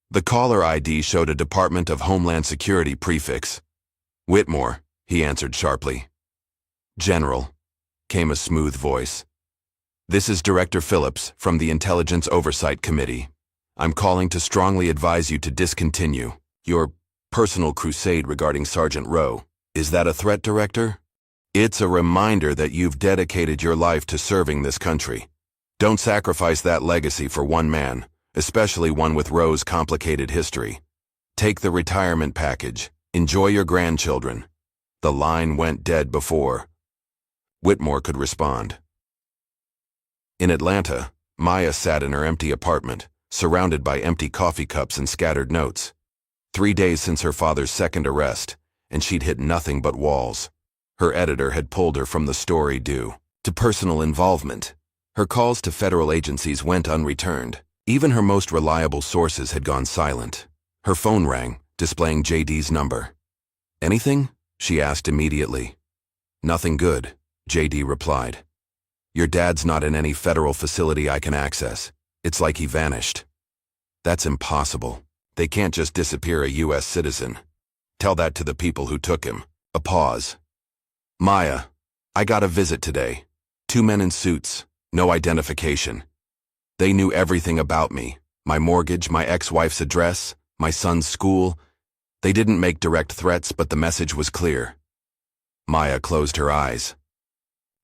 The caller ID showed a Department of Homeland Security prefix. Whitmore, he answered sharply. General, came a smooth voice. This is Director Phillips from the Intelligence Oversight Committee. I'm calling to strongly advise you to discontinue your personal crusade regarding Sergeant Rowe. Is that a threat, Director? It's a reminder that you've dedicated your life to serving this country. Don't sacrifice that legacy for one man, especially one with Rowe's complicated history. Take the retirement package. Enjoy your grandchildren. The line went dead before Whitmore could respond. In Atlanta, Maya sat in her empty apartment, surrounded by empty coffee cups and scattered notes. 3 days since her father's second arrest, and she'd hit nothing but walls. Her editor had pulled her from the story due to personal involvement. Her calls to federal agencies went unreturned. Even her most reliable sources had gone silent. Her phone rang, displaying JD's number. Anything? She asked immediately. Nothing good, JD replied. Your dad's not in any federal facility I can access. It's like he vanished. That's impossible. They can't just disappear a U.S. citizen. Tell that to the people who took him. A pause. Maya, I got a visit today. 2 men in suits, no identification. They knew everything about me. My mortgage, my ex-wife's address, my son's school. They didn't make direct threats, but the message was clear. Maya closed her eyes.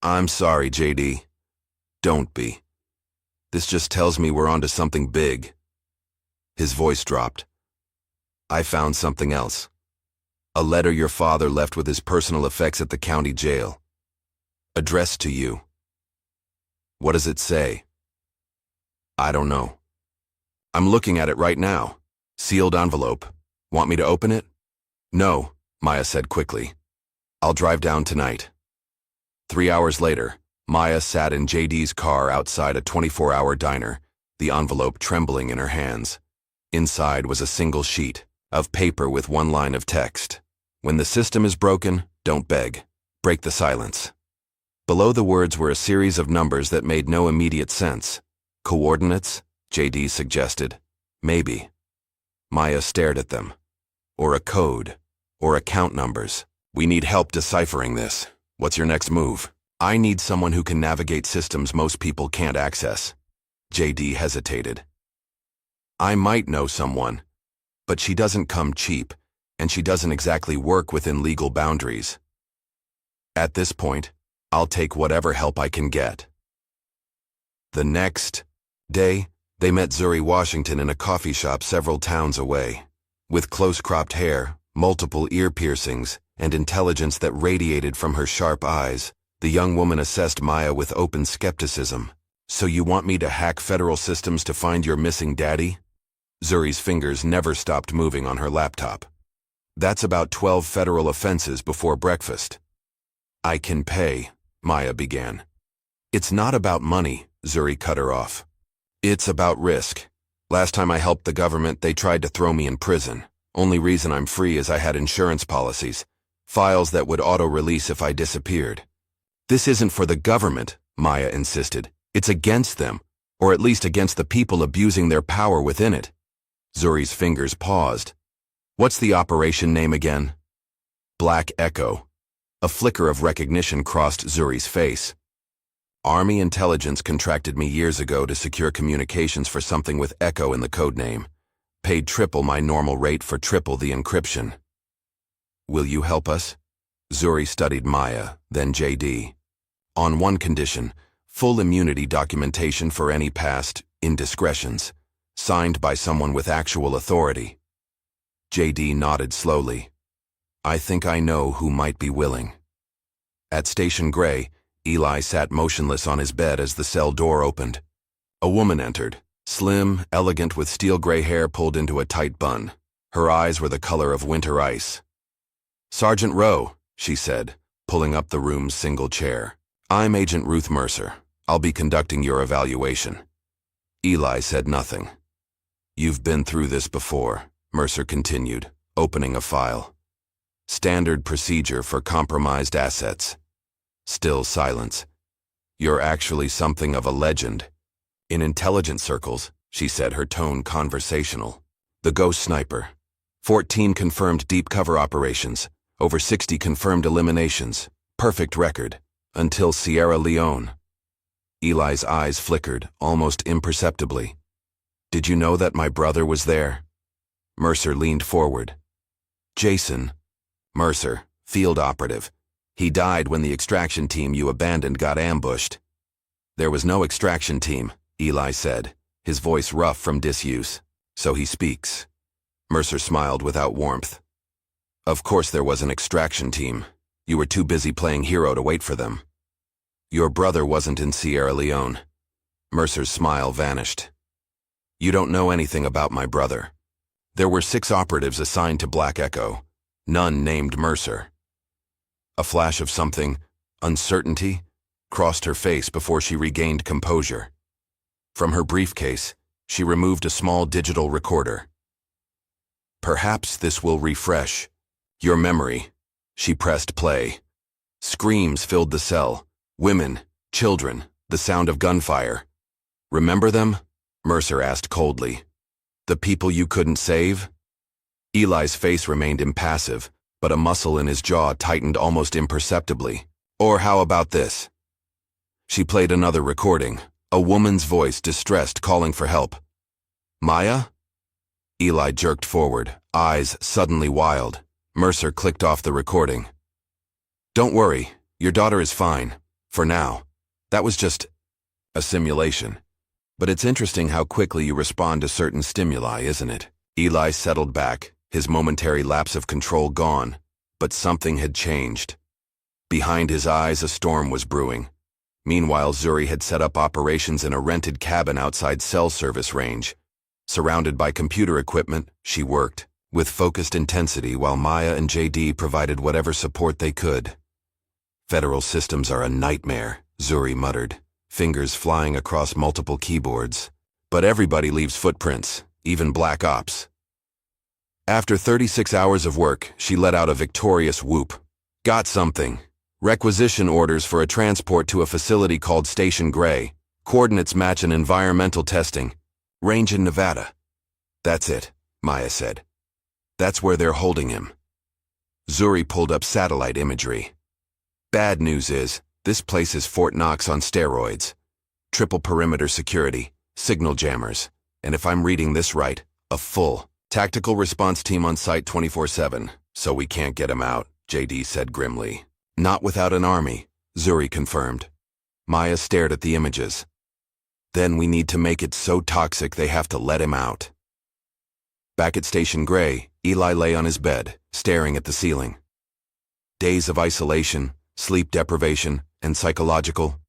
I'm sorry, JD. Don't be. This just tells me we're onto something big. His voice dropped. I found something else. A letter your father left with his personal effects at the county jail. Addressed to you. What does it say? I don't know. I'm looking at it right now. Sealed envelope. Want me to open it? No, Maya said quickly. I'll drive down tonight. 3 hours later, Maya sat in JD's car outside a 24-hour diner, the envelope trembling in her hands. Inside was a single sheet of paper with one line of text. When the system is broken, don't beg. Break the silence. Below the words were a series of numbers that made no immediate sense. Coordinates? JD suggested. Maybe. Maya stared at them. Or a code. Or account numbers. We need help deciphering this. What's your next move? I need someone who can navigate systems most people can't access. JD hesitated. I might know someone, but she doesn't come cheap, and she doesn't exactly work within legal boundaries. At this point, I'll take whatever help I can get. The next day, they met Zuri Washington in a coffee shop several towns away. With close-cropped hair, multiple ear piercings, and intelligence that radiated from her sharp eyes, the young woman assessed Maya with open skepticism. So you want me to hack federal systems to find your missing daddy? Zuri's fingers never stopped moving on her laptop. That's about 12 federal offenses before breakfast. I can pay, Maya began. It's not about money, Zuri cut her off. It's about risk. Last time I helped the government, they tried to throw me in prison. Only reason I'm free is I had insurance policies, files that would auto-release if I disappeared. This isn't for the government, Maya insisted. It's against them, or at least against the people abusing their power within it. Zuri's fingers paused. What's the operation name again? Black Echo. A flicker of recognition crossed Zuri's face. Army intelligence contracted me years ago to secure communications for something with Echo in the code name. Paid triple my normal rate for triple the encryption. Will you help us? Zuri studied Maya, then JD. On one condition, full immunity documentation for any past indiscretions, signed by someone with actual authority. JD nodded slowly. I think I know who might be willing. At Station Gray, Eli sat motionless on his bed as the cell door opened. A woman entered, slim, elegant, with steel gray hair pulled into a tight bun. Her eyes were the color of winter ice. Sergeant Rowe, she said, pulling up the room's single chair. I'm Agent Ruth Mercer. I'll be conducting your evaluation. Eli said nothing. You've been through this before, Mercer continued, opening a file. Standard procedure for compromised assets. Still silence. You're actually something of a legend. In intelligence circles, she said, her tone conversational. The ghost sniper. 14 confirmed deep cover operations. Over 60 confirmed eliminations. Perfect record. Until Sierra Leone. Eli's eyes flickered, almost imperceptibly. Did you know that my brother was there? Mercer leaned forward. Jason. Mercer, field operative. He died when the extraction team you abandoned got ambushed. There was no extraction team, Eli said, his voice rough from disuse. So he speaks. Mercer smiled without warmth. Of course there was an extraction team. You were too busy playing hero to wait for them. Your brother wasn't in Sierra Leone. Mercer's smile vanished. You don't know anything about my brother. There were 6 operatives assigned to Black Echo. None named Mercer. A flash of something, uncertainty, crossed her face before she regained composure. From her briefcase, she removed a small digital recorder. Perhaps this will refresh your memory. She pressed play. Screams filled the cell. Women, children, the sound of gunfire. Remember them? Mercer asked coldly. The people you couldn't save? Eli's face remained impassive, but a muscle in his jaw tightened almost imperceptibly. Or how about this? She played another recording, a woman's voice, distressed, calling for help. Maya? Eli jerked forward, eyes suddenly wild. Mercer clicked off the recording. Don't worry, your daughter is fine. For now. That was just a simulation. But it's interesting how quickly you respond to certain stimuli, isn't it? Eli settled back, his momentary lapse of control gone, but something had changed. Behind his eyes, a storm was brewing. Meanwhile, Zuri had set up operations in a rented cabin outside cell service range. Surrounded by computer equipment, she worked, with focused intensity, while Maya and JD provided whatever support they could. Federal systems are a nightmare, Zuri muttered, fingers flying across multiple keyboards. But everybody leaves footprints, even Black Ops. After 36 hours of work, she let out a victorious whoop. Got something. Requisition orders for a transport to a facility called Station Gray. Coordinates match an environmental testing. Range in Nevada. That's it, Maya said. That's where they're holding him. Zuri pulled up satellite imagery. Bad news is, this place is Fort Knox on steroids. Triple perimeter security, signal jammers, and if I'm reading this right, a full tactical response team on site 24/7, so we can't get him out, JD said grimly. Not without an army, Zuri confirmed. Maya stared at the images. Then we need to make it so toxic they have to let him out. Back at Station Gray, Eli lay on his bed, staring at the ceiling. Days of isolation, sleep deprivation, and psychological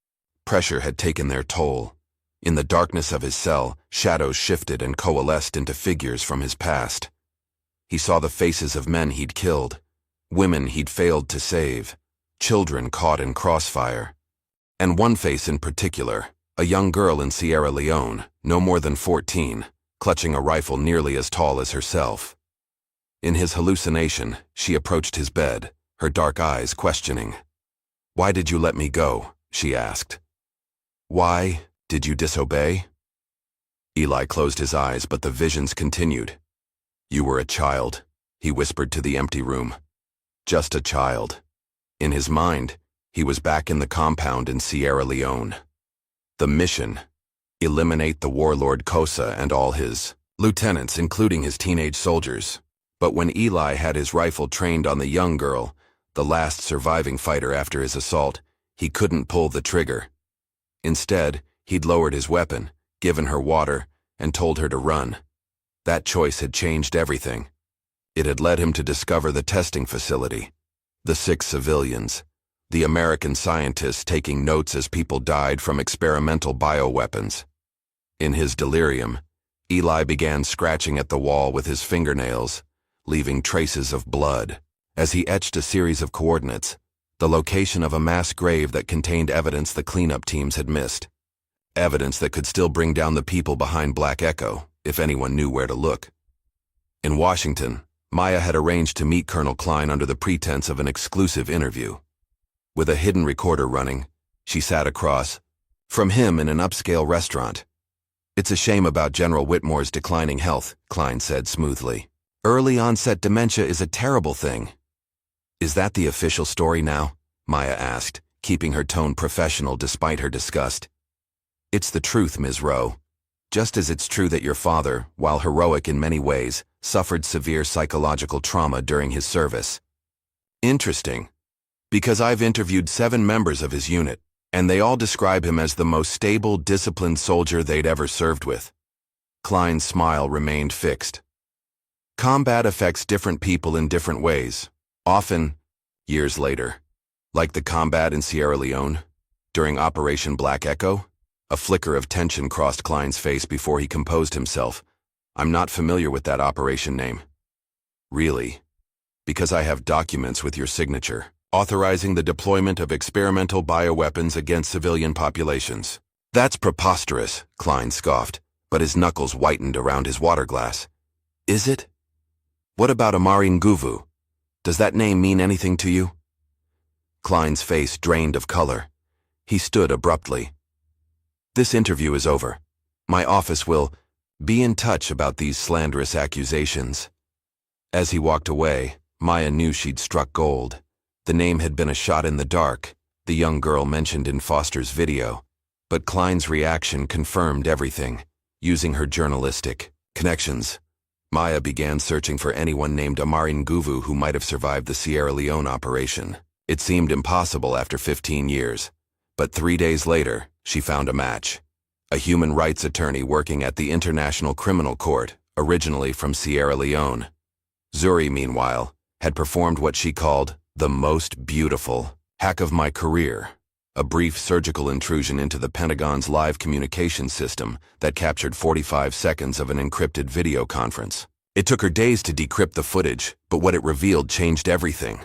pressure had taken their toll. In the darkness of his cell, shadows shifted and coalesced into figures from his past. He saw the faces of men he'd killed, women he'd failed to save, children caught in crossfire. And one face in particular, a young girl in Sierra Leone, no more than 14, clutching a rifle nearly as tall as herself. In his hallucination, she approached his bed, her dark eyes questioning. Why did you let me go? She asked. Why did you disobey? Eli closed his eyes, but the visions continued. You were a child, he whispered to the empty room. Just a child. In his mind, he was back in the compound in Sierra Leone. The mission: eliminate the warlord Kosa and all his lieutenants, including his teenage soldiers. But when Eli had his rifle trained on the young girl, the last surviving fighter after his assault, he couldn't pull the trigger. Instead, he'd lowered his weapon, given her water, and told her to run. That choice had changed everything. It had led him to discover the testing facility, the 6 civilians, the American scientists taking notes as people died from experimental bioweapons. In his delirium, Eli began scratching at the wall with his fingernails, leaving traces of blood. As he etched a series of coordinates, the location of a mass grave that contained evidence the cleanup teams had missed. Evidence that could still bring down the people behind Black Echo, if anyone knew where to look. In Washington, Maya had arranged to meet Colonel Klein under the pretense of an exclusive interview. With a hidden recorder running, she sat across from him in an upscale restaurant. "It's a shame about General Whitmore's declining health," Klein said smoothly. "Early-onset dementia is a terrible thing." "Is that the official story now?" Maya asked, keeping her tone professional despite her disgust. "It's the truth, Ms. Rowe. Just as it's true that your father, while heroic in many ways, suffered severe psychological trauma during his service." "Interesting. Because I've interviewed 7 members of his unit, and they all describe him as the most stable, disciplined soldier they'd ever served with." Klein's smile remained fixed. "Combat affects different people in different ways, often years later. Like the combat in Sierra Leone, during Operation Black Echo?" A flicker of tension crossed Klein's face before he composed himself. "I'm not familiar with that operation name." "Really? Because I have documents with your signature, authorizing the deployment of experimental bioweapons against civilian populations." "That's preposterous," Klein scoffed, but his knuckles whitened around his water glass. "Is it? What about Amari Nguvu? Does that name mean anything to you?" Klein's face drained of color. He stood abruptly. "This interview is over. My office will be in touch about these slanderous accusations." As he walked away, Maya knew she'd struck gold. The name had been a shot in the dark, the young girl mentioned in Foster's video, but Klein's reaction confirmed everything. Using her journalistic connections, Maya began searching for anyone named Amari Nguvu who might have survived the Sierra Leone operation. It seemed impossible after 15 years, but 3 days later, she found a match. A human rights attorney working at the International Criminal Court, originally from Sierra Leone. Zuri, meanwhile, had performed what she called the most beautiful hack of my career, a brief surgical intrusion into the Pentagon's live communication system that captured 45 seconds of an encrypted video conference. It took her days to decrypt the footage, but what it revealed changed everything.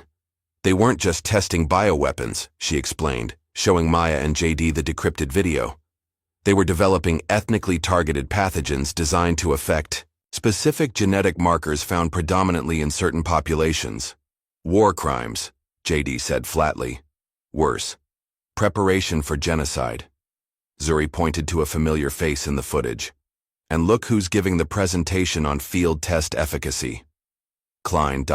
They weren't just testing bioweapons, she explained, showing Maya and JD the decrypted video. They were developing ethnically targeted pathogens designed to affect specific genetic markers found predominantly in certain populations. "War crimes," JD said flatly. "Worse. Preparation for genocide." Zuri pointed to a familiar face in the footage. "And look who's giving the presentation on field test efficacy." Klein.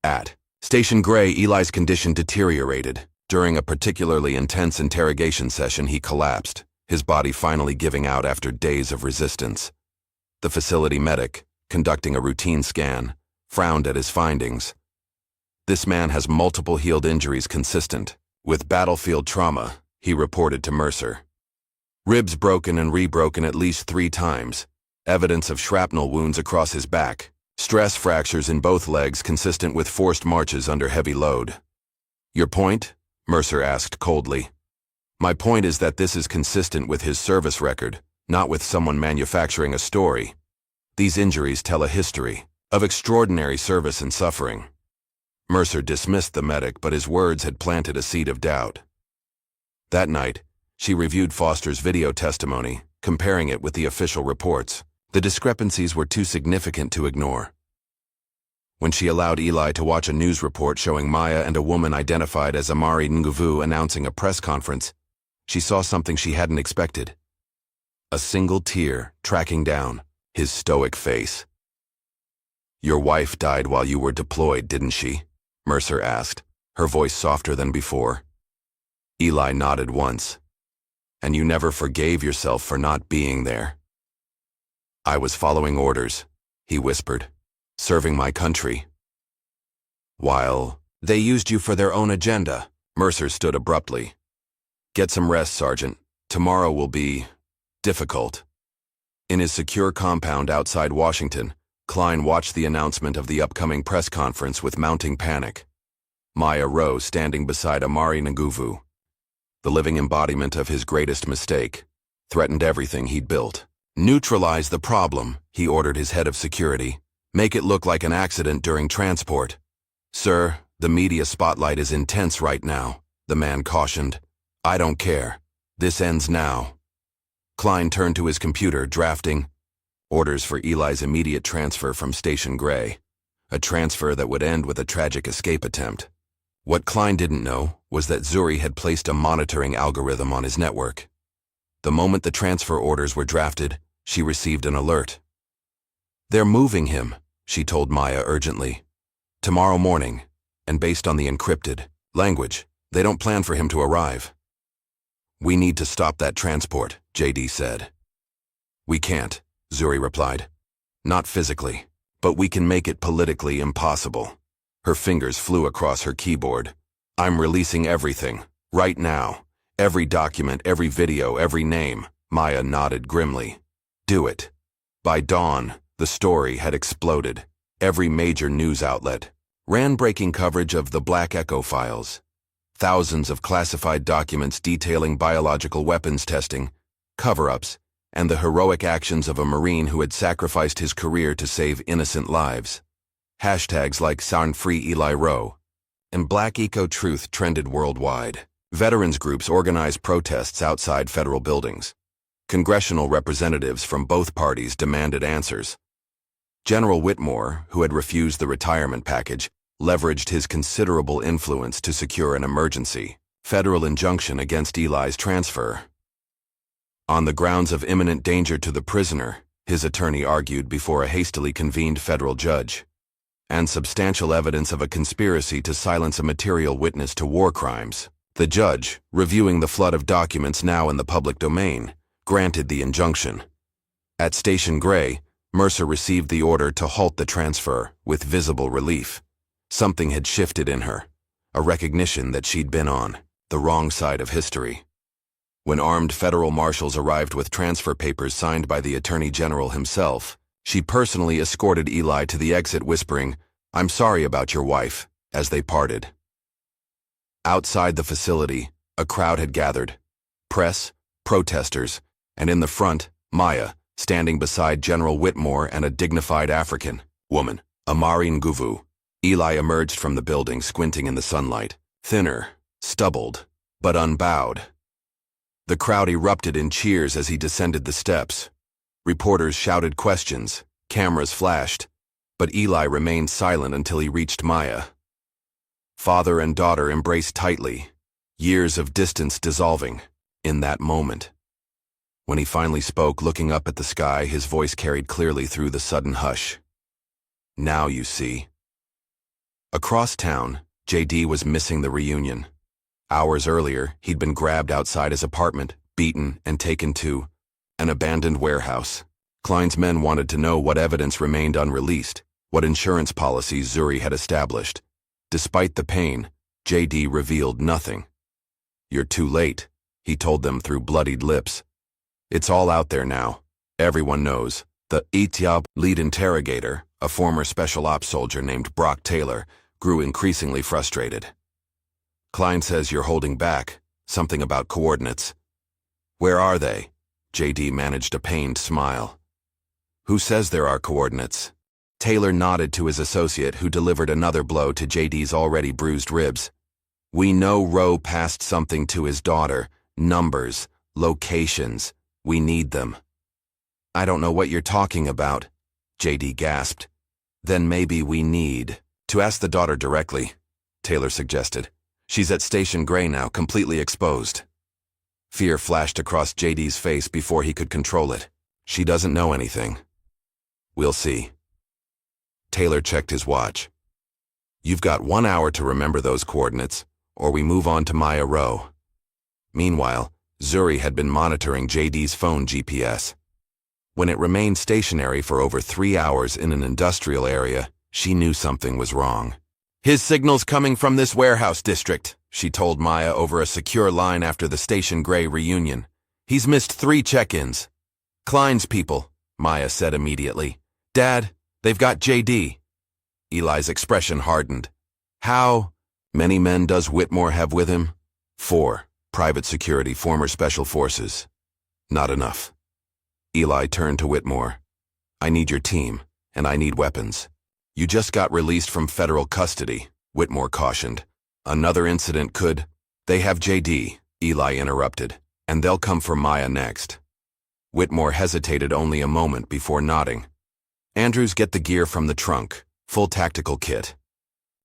At Station Gray, Eli's condition deteriorated. During a particularly intense interrogation session, he collapsed, his body finally giving out after days of resistance. The facility medic, conducting a routine scan, frowned at his findings. "This man has multiple healed injuries consistent with battlefield trauma," he reported to Mercer. "Ribs broken and rebroken at least 3 times, evidence of shrapnel wounds across his back, stress fractures in both legs consistent with forced marches under heavy load." "Your point?" Mercer asked coldly. "My point is that this is consistent with his service record, not with someone manufacturing a story. These injuries tell a history of extraordinary service and suffering." Mercer dismissed the medic, but his words had planted a seed of doubt. That night, she reviewed Foster's video testimony, comparing it with the official reports. The discrepancies were too significant to ignore. When she allowed Eli to watch a news report showing Maya and a woman identified as Amari Nguvu announcing a press conference, she saw something she hadn't expected. A single tear tracking down his stoic face. "Your wife died while you were deployed, didn't she?" Mercer asked, her voice softer than before. Eli nodded once. "And you never forgave yourself for not being there?" "I was following orders," he whispered, "serving my country." "While they used you for their own agenda," Mercer stood abruptly. "Get some rest, Sergeant. Tomorrow will be difficult." In his secure compound outside Washington, Klein watched the announcement of the upcoming press conference with mounting panic. Maya rose, standing beside Amari Nguvu, the living embodiment of his greatest mistake, threatened everything he'd built. Neutralize the problem, he ordered his head of security. Make it look like an accident during transport. Sir, the media spotlight is intense right now, the man cautioned. I don't care. This ends now. Klein turned to his computer, drafting orders for Eli's immediate transfer from Station Gray, a transfer that would end with a tragic escape attempt. What Klein didn't know was that Zuri had placed a monitoring algorithm on his network. The moment the transfer orders were drafted, she received an alert. They're moving him, she told Maya urgently. Tomorrow morning, and based on the encrypted language, they don't plan for him to arrive. We need to stop that transport, JD said. We can't, Zuri replied. Not physically, but we can make it politically impossible. Her fingers flew across her keyboard. I'm releasing everything, right now. Every document, every video, every name. Maya nodded grimly. Do it. By dawn, the story had exploded. Every major news outlet ran breaking coverage of the Black Echo files. Thousands of classified documents detailing biological weapons testing, cover-ups, and the heroic actions of a Marine who had sacrificed his career to save innocent lives. Hashtags like Sound Free Eli Rowe and Black Eco Truth trended worldwide. Veterans groups organized protests outside federal buildings. Congressional representatives from both parties demanded answers. General Whitmore, who had refused the retirement package, leveraged his considerable influence to secure an emergency federal injunction against Eli's transfer. On the grounds of imminent danger to the prisoner, his attorney argued before a hastily convened federal judge, and substantial evidence of a conspiracy to silence a material witness to war crimes. The judge, reviewing the flood of documents now in the public domain, granted the injunction. At Station Gray, Mercer received the order to halt the transfer with visible relief. Something had shifted in her, a recognition that she'd been on the wrong side of history. When armed federal marshals arrived with transfer papers signed by the Attorney General himself, she personally escorted Eli to the exit, whispering, "I'm sorry about your wife," as they parted. Outside the facility, a crowd had gathered. Press, protesters, and in the front, Maya, standing beside General Whitmore and a dignified African woman, Amari Nguvu. Eli emerged from the building, squinting in the sunlight, thinner, stubbled, but unbowed. The crowd erupted in cheers as he descended the steps. Reporters shouted questions, cameras flashed, but Eli remained silent until he reached Maya. Father and daughter embraced tightly, years of distance dissolving in that moment. When he finally spoke, looking up at the sky, his voice carried clearly through the sudden hush. Now you see. Across town, JD was missing the reunion. Hours earlier, he'd been grabbed outside his apartment, beaten, and taken to an abandoned warehouse. Klein's men wanted to know what evidence remained unreleased, what insurance policies Zuri had established. Despite the pain, JD revealed nothing. You're too late, he told them through bloodied lips. It's all out there now. Everyone knows. The ETIAB lead interrogator, a former special ops soldier named Brock Taylor, grew increasingly frustrated. Klein says you're holding back, something about coordinates. Where are they? JD managed a pained smile. Who says there are coordinates? Taylor nodded to his associate, who delivered another blow to JD's already bruised ribs. We know Rowe passed something to his daughter. Numbers, locations. We need them. I don't know what you're talking about, JD gasped. Then maybe we need to ask the daughter directly, Taylor suggested. She's at Station Gray now, completely exposed. Fear flashed across JD's face before he could control it. She doesn't know anything. We'll see. Taylor checked his watch. You've got 1 hour to remember those coordinates, or we move on to Maya Rowe. Meanwhile, Zuri had been monitoring JD's phone GPS. When it remained stationary for over 3 hours in an industrial area, she knew something was wrong. His signal's coming from this warehouse district, she told Maya over a secure line after the Station Gray reunion. He's missed 3 check-ins. Klein's people, Maya said immediately. Dad, They've got JD. Eli's expression hardened. How many men does Whitmore have with him? 4. Private security, former special forces. Not enough. Eli turned to Whitmore. I need your team, and I need weapons. You just got released from federal custody, Whitmore cautioned. Another incident could... They have JD, Eli interrupted, and they'll come for Maya next. Whitmore hesitated only a moment before nodding. Andrews, get the gear from the trunk, full tactical kit.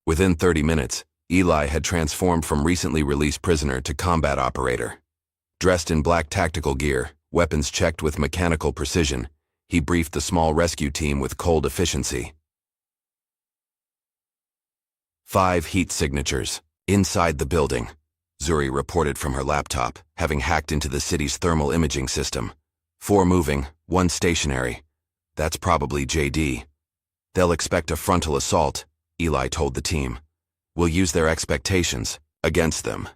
Within 30 minutes, Eli had transformed from recently released prisoner to combat operator. Dressed in black tactical gear, weapons checked with mechanical precision, he briefed the small rescue team with cold efficiency. 5 heat signatures. Inside the building. Zuri reported from her laptop, having hacked into the city's thermal imaging system. 4 moving, 1 stationary. That's probably JD. They'll expect a frontal assault, Eli told the team. We'll use their expectations against them.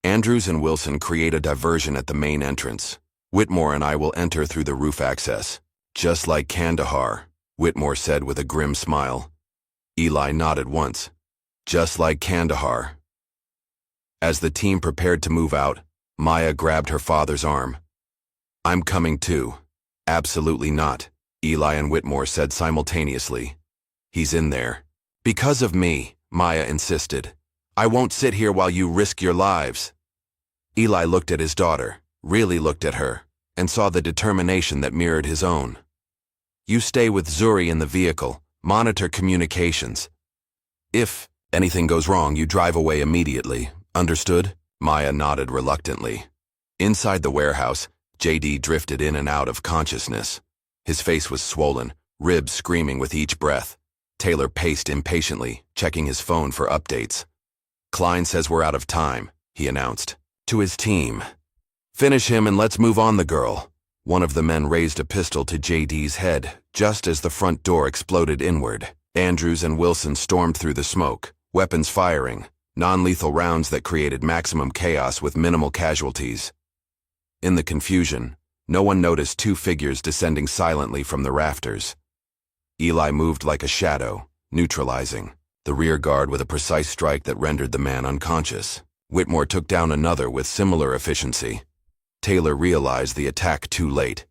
Andrews and Wilson create a diversion at the main entrance. Whitmore and I will enter through the roof access. Just like Kandahar, Whitmore said with a grim smile. Eli nodded once. Just like Kandahar. As the team prepared to move out, Maya grabbed her father's arm. I'm coming too. Absolutely not, Eli and Whitmore said simultaneously. He's in there. Because of me, Maya insisted. I won't sit here while you risk your lives. Eli looked at his daughter, really looked at her, and saw the determination that mirrored his own. You stay with Zuri in the vehicle, monitor communications. If anything goes wrong, you drive away immediately. Understood? Maya nodded reluctantly. Inside the warehouse, JD drifted in and out of consciousness. His face was swollen, ribs screaming with each breath. Taylor paced impatiently, checking his phone for updates. Klein says we're out of time, he announced. To his team. Finish him and let's move on the girl. One of the men raised a pistol to JD's head, just as the front door exploded inward. Andrews and Wilson stormed through the smoke, weapons firing, non-lethal rounds that created maximum chaos with minimal casualties. In the confusion, no one noticed 2 figures descending silently from the rafters. Eli moved like a shadow, neutralizing the rear guard with a precise strike that rendered the man unconscious. Whitmore took down another with similar efficiency. Taylor realized the attack too late.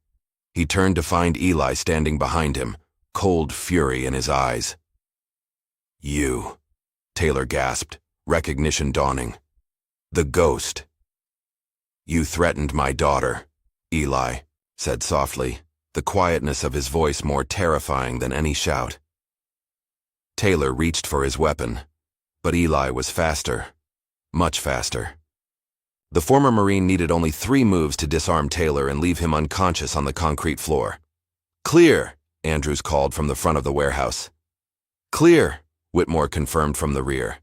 He turned to find Eli standing behind him, cold fury in his eyes. You, Taylor gasped, recognition dawning. The ghost. You threatened my daughter, Eli said softly, the quietness of his voice more terrifying than any shout. Taylor reached for his weapon, but Eli was faster, much faster. The former Marine needed only 3 moves to disarm Taylor and leave him unconscious on the concrete floor. Clear, Andrews called from the front of the warehouse. Clear, Whitmore confirmed from the rear.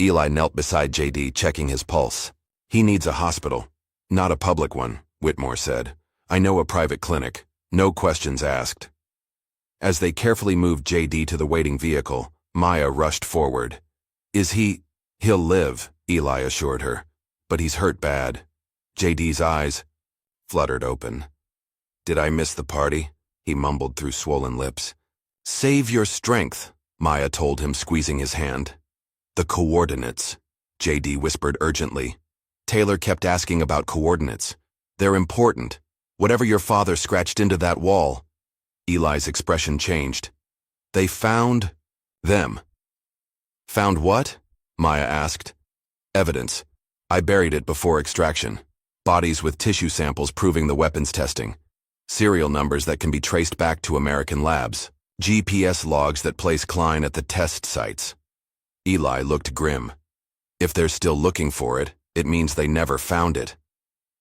Eli knelt beside JD, checking his pulse. He needs a hospital. Not a public one, Whitmore said. I know a private clinic. No questions asked. As they carefully moved JD to the waiting vehicle, Maya rushed forward. He'll live, Eli assured her. But he's hurt bad. JD's eyes fluttered open. Did I miss the party? He mumbled through swollen lips. Save your strength, Maya told him, squeezing his hand. The coordinates, JD whispered urgently. Taylor kept asking about coordinates. They're important. Whatever your father scratched into that wall. Eli's expression changed. They found them. Found what? Maya asked. Evidence. I buried it before extraction. Bodies with tissue samples proving the weapons testing. Serial numbers that can be traced back to American labs. GPS logs that place Klein at the test sites. Eli looked grim. If they're still looking for it, it means they never found it.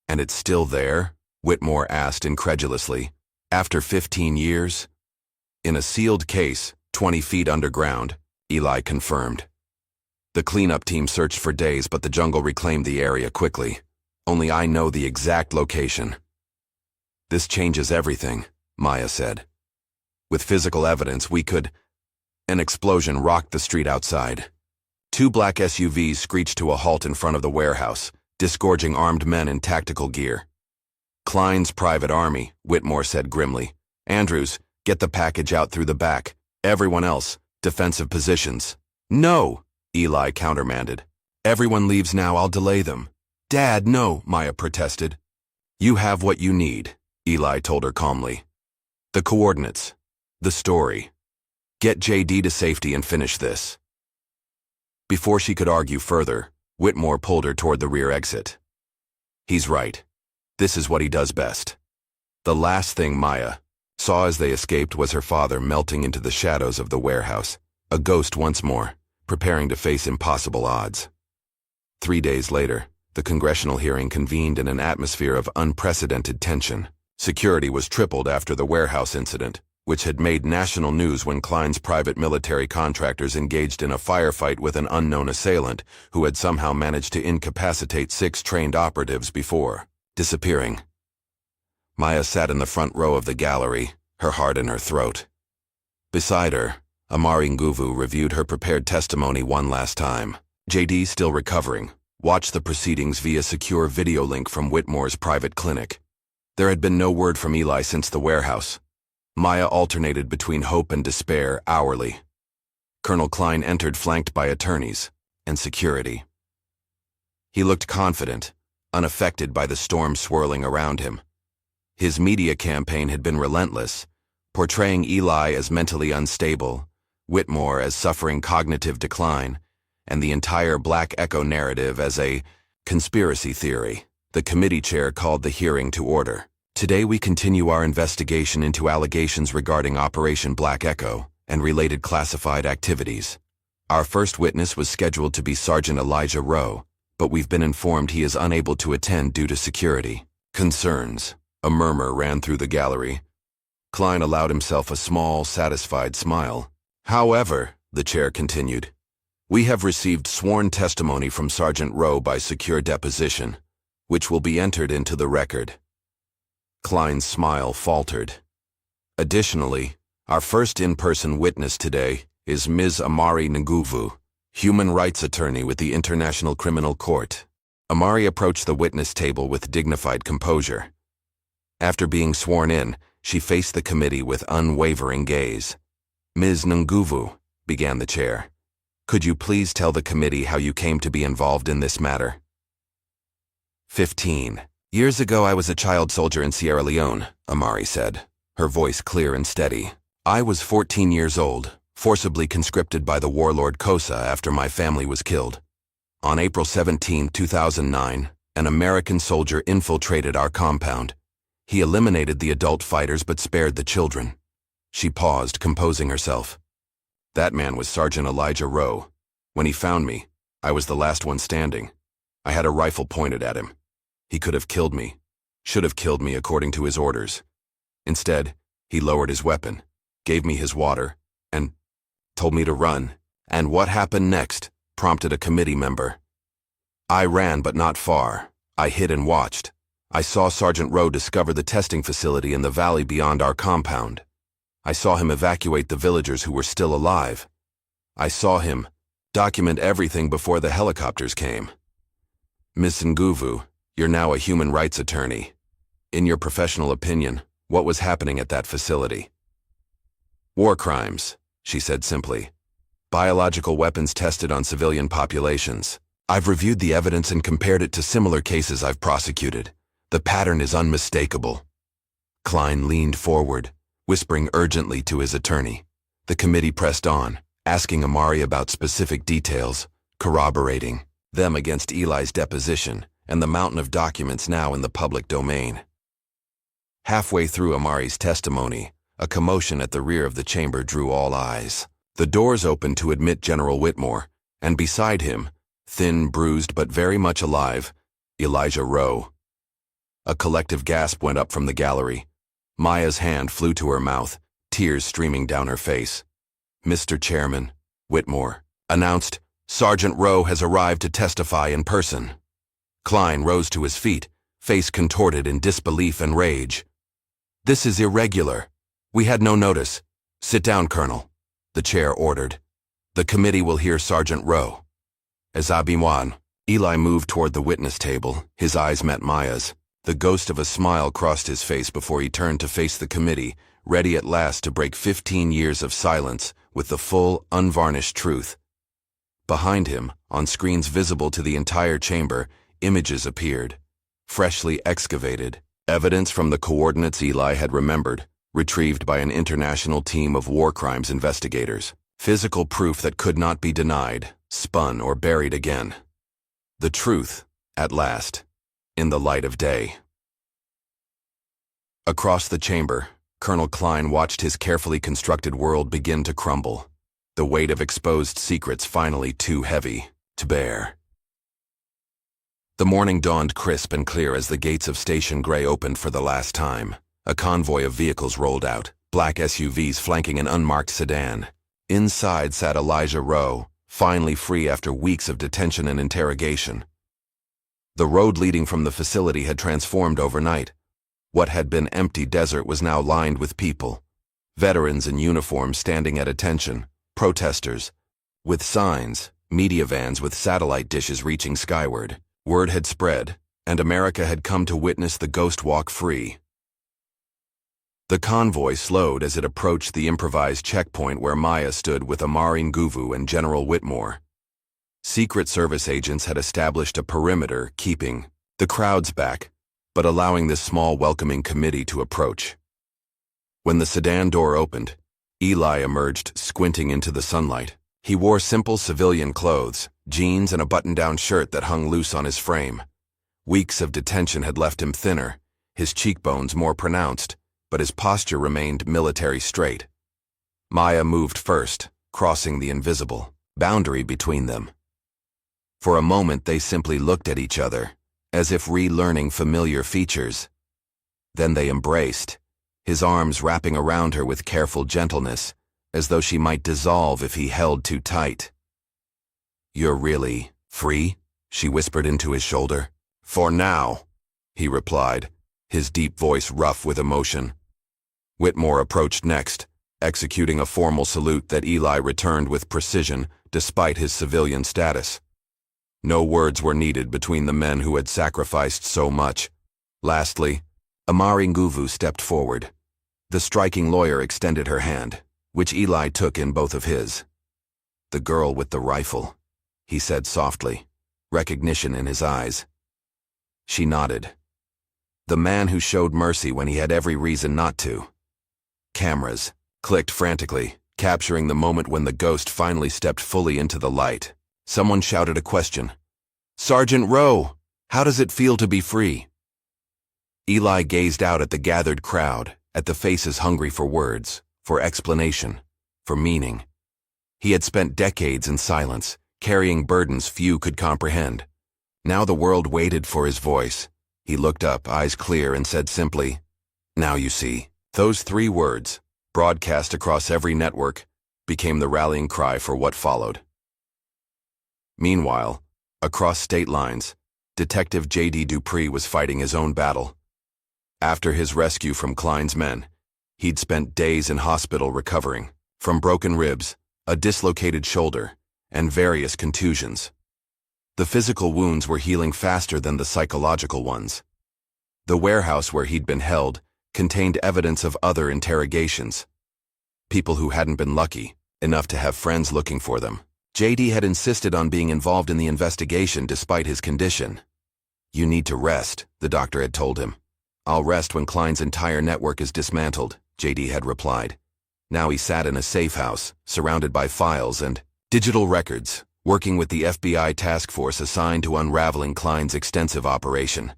And it's still there? Whitmore asked incredulously. After 15 years? In a sealed case, 20 feet underground, Eli confirmed. The cleanup team searched for days, but the jungle reclaimed the area quickly. Only I know the exact location. This changes everything, Maya said. With physical evidence, we could... An explosion rocked the street outside. 2 black SUVs screeched to a halt in front of the warehouse, disgorging armed men in tactical gear. Klein's private army, Whitmore said grimly. Andrews, get the package out through the back. Everyone else, defensive positions. No, Eli countermanded. Everyone leaves now, I'll delay them. Dad, no, Maya protested. You have what you need, Eli told her calmly. The coordinates. The story. Get JD to safety and finish this. Before she could argue further, Whitmore pulled her toward the rear exit. He's right. This is what he does best. The last thing Maya saw as they escaped was her father melting into the shadows of the warehouse, a ghost once more, preparing to face impossible odds. 3 days later, the congressional hearing convened in an atmosphere of unprecedented tension. Security was tripled after the warehouse incident, which had made national news when Klein's private military contractors engaged in a firefight with an unknown assailant who had somehow managed to incapacitate 6 trained operatives before disappearing. Maya sat in the front row of the gallery, her heart in her throat. Beside her, Amari Nguvu reviewed her prepared testimony one last time. JD, still recovering, watched the proceedings via secure video link from Whitmore's private clinic. There had been no word from Eli since the warehouse. Maya alternated between hope and despair hourly. Colonel Klein entered flanked by attorneys and security. He looked confident, unaffected by the storm swirling around him. His media campaign had been relentless, portraying Eli as mentally unstable, Whitmore as suffering cognitive decline, and the entire Black Echo narrative as a conspiracy theory. The committee chair called the hearing to order. Today we continue our investigation into allegations regarding Operation Black Echo and related classified activities. Our first witness was scheduled to be Sergeant Elijah Rowe, but we've been informed he is unable to attend due to security concerns. A murmur ran through the gallery. Klein allowed himself a small, satisfied smile. However, the chair continued, we have received sworn testimony from Sergeant Rowe by secure deposition, which will be entered into the record. Klein's smile faltered. Additionally, our first in-person witness today is Ms. Amari Nguvu, human rights attorney with the International Criminal Court. Amari approached the witness table with dignified composure. After being sworn in, she faced the committee with unwavering gaze. Ms. Nguvu, began the chair, could you please tell the committee how you came to be involved in this matter? 15 years ago I was a child soldier in Sierra Leone, Amari said, her voice clear and steady. I was 14 years old, forcibly conscripted by the warlord Kosa after my family was killed. On April 17, 2009, an American soldier infiltrated our compound. He eliminated the adult fighters but spared the children. She paused, composing herself. That man was Sergeant Elijah Rowe. When he found me, I was the last one standing. I had a rifle pointed at him. He could have killed me, should have killed me according to his orders. Instead, he lowered his weapon, gave me his water, and told me to run. And what happened next prompted a committee member. I ran, but not far. I hid and watched. I saw Sergeant Rowe discover the testing facility in the valley beyond our compound. I saw him evacuate the villagers who were still alive. I saw him document everything before the helicopters came. Ms. Nguvu, you're now a human rights attorney. In your professional opinion, what was happening at that facility? War crimes, she said simply. Biological weapons tested on civilian populations. I've reviewed the evidence and compared it to similar cases I've prosecuted. The pattern is unmistakable. Klein leaned forward, whispering urgently to his attorney. The committee pressed on, asking Amari about specific details, corroborating them against Eli's deposition and the mountain of documents now in the public domain. Halfway through Amari's testimony, a commotion at the rear of the chamber drew all eyes. The doors opened to admit General Whitmore, and beside him, thin, bruised, but very much alive, Elijah Rowe. A collective gasp went up from the gallery. Maya's hand flew to her mouth, tears streaming down her face. Mr. Chairman, Whitmore announced, Sergeant Rowe has arrived to testify in person. Klein rose to his feet, face contorted in disbelief and rage. This is irregular. We had no notice. Sit down, Colonel, the chair ordered. The committee will hear Sergeant Rowe. As Abiwan, Eli moved toward the witness table. His eyes met Maya's. The ghost of a smile crossed his face before he turned to face the committee, ready at last to break 15 years of silence with the full, unvarnished truth. Behind him, on screens visible to the entire chamber, images appeared, freshly excavated, evidence from the coordinates Eli had remembered, retrieved by an international team of war crimes investigators. Physical proof that could not be denied, spun or buried again. The truth, at last, in the light of day. Across the chamber, Colonel Klein watched his carefully constructed world begin to crumble, the weight of exposed secrets finally too heavy to bear. The morning dawned crisp and clear as the gates of Station Gray opened for the last time. A convoy of vehicles rolled out, black SUVs flanking an unmarked sedan. Inside sat Elijah Rowe, finally free after weeks of detention and interrogation. The road leading from the facility had transformed overnight. What had been empty desert was now lined with people. Veterans in uniform standing at attention, protesters, with signs, media vans with satellite dishes reaching skyward. Word had spread, and America had come to witness the Ghost Walk free. The convoy slowed as it approached the improvised checkpoint where Maya stood with Amari Nguvu and General Whitmore. Secret Service agents had established a perimeter, keeping the crowds back, but allowing this small welcoming committee to approach. When the sedan door opened, Eli emerged, squinting into the sunlight. He wore simple civilian clothes, jeans and a button-down shirt that hung loose on his frame. Weeks of detention had left him thinner, his cheekbones more pronounced, but his posture remained military straight. Maya moved first, crossing the invisible boundary between them. For a moment they simply looked at each other, as if relearning familiar features. Then they embraced, his arms wrapping around her with careful gentleness, as though she might dissolve if he held too tight. "You're really free?" she whispered into his shoulder. "For now," he replied, his deep voice rough with emotion. Whitmore approached next, executing a formal salute that Eli returned with precision despite his civilian status. No words were needed between the men who had sacrificed so much. Lastly, Amari Nguvu stepped forward. The striking lawyer extended her hand, which Eli took in both of his. "The girl with the rifle," he said softly, recognition in his eyes. She nodded. "The man who showed mercy when he had every reason not to." Cameras clicked frantically, capturing the moment when the ghost finally stepped fully into the light. Someone shouted a question. "Sergeant Rowe, how does it feel to be free?" Eli gazed out at the gathered crowd, at the faces hungry for words, for explanation, for meaning. He had spent decades in silence, carrying burdens few could comprehend. Now the world waited for his voice. He looked up, eyes clear, and said simply, "Now you see." Those 3 words, broadcast across every network, became the rallying cry for what followed. Meanwhile, across state lines, Detective J.D. Dupree was fighting his own battle. After his rescue from Klein's men, he'd spent days in hospital recovering from broken ribs, a dislocated shoulder, and various contusions. The physical wounds were healing faster than the psychological ones. The warehouse where he'd been held contained evidence of other interrogations. People who hadn't been lucky enough to have friends looking for them. JD had insisted on being involved in the investigation despite his condition. "You need to rest," the doctor had told him. "I'll rest when Klein's entire network is dismantled," JD had replied. Now he sat in a safe house, surrounded by files and digital records, working with the FBI task force assigned to unraveling Klein's extensive operation.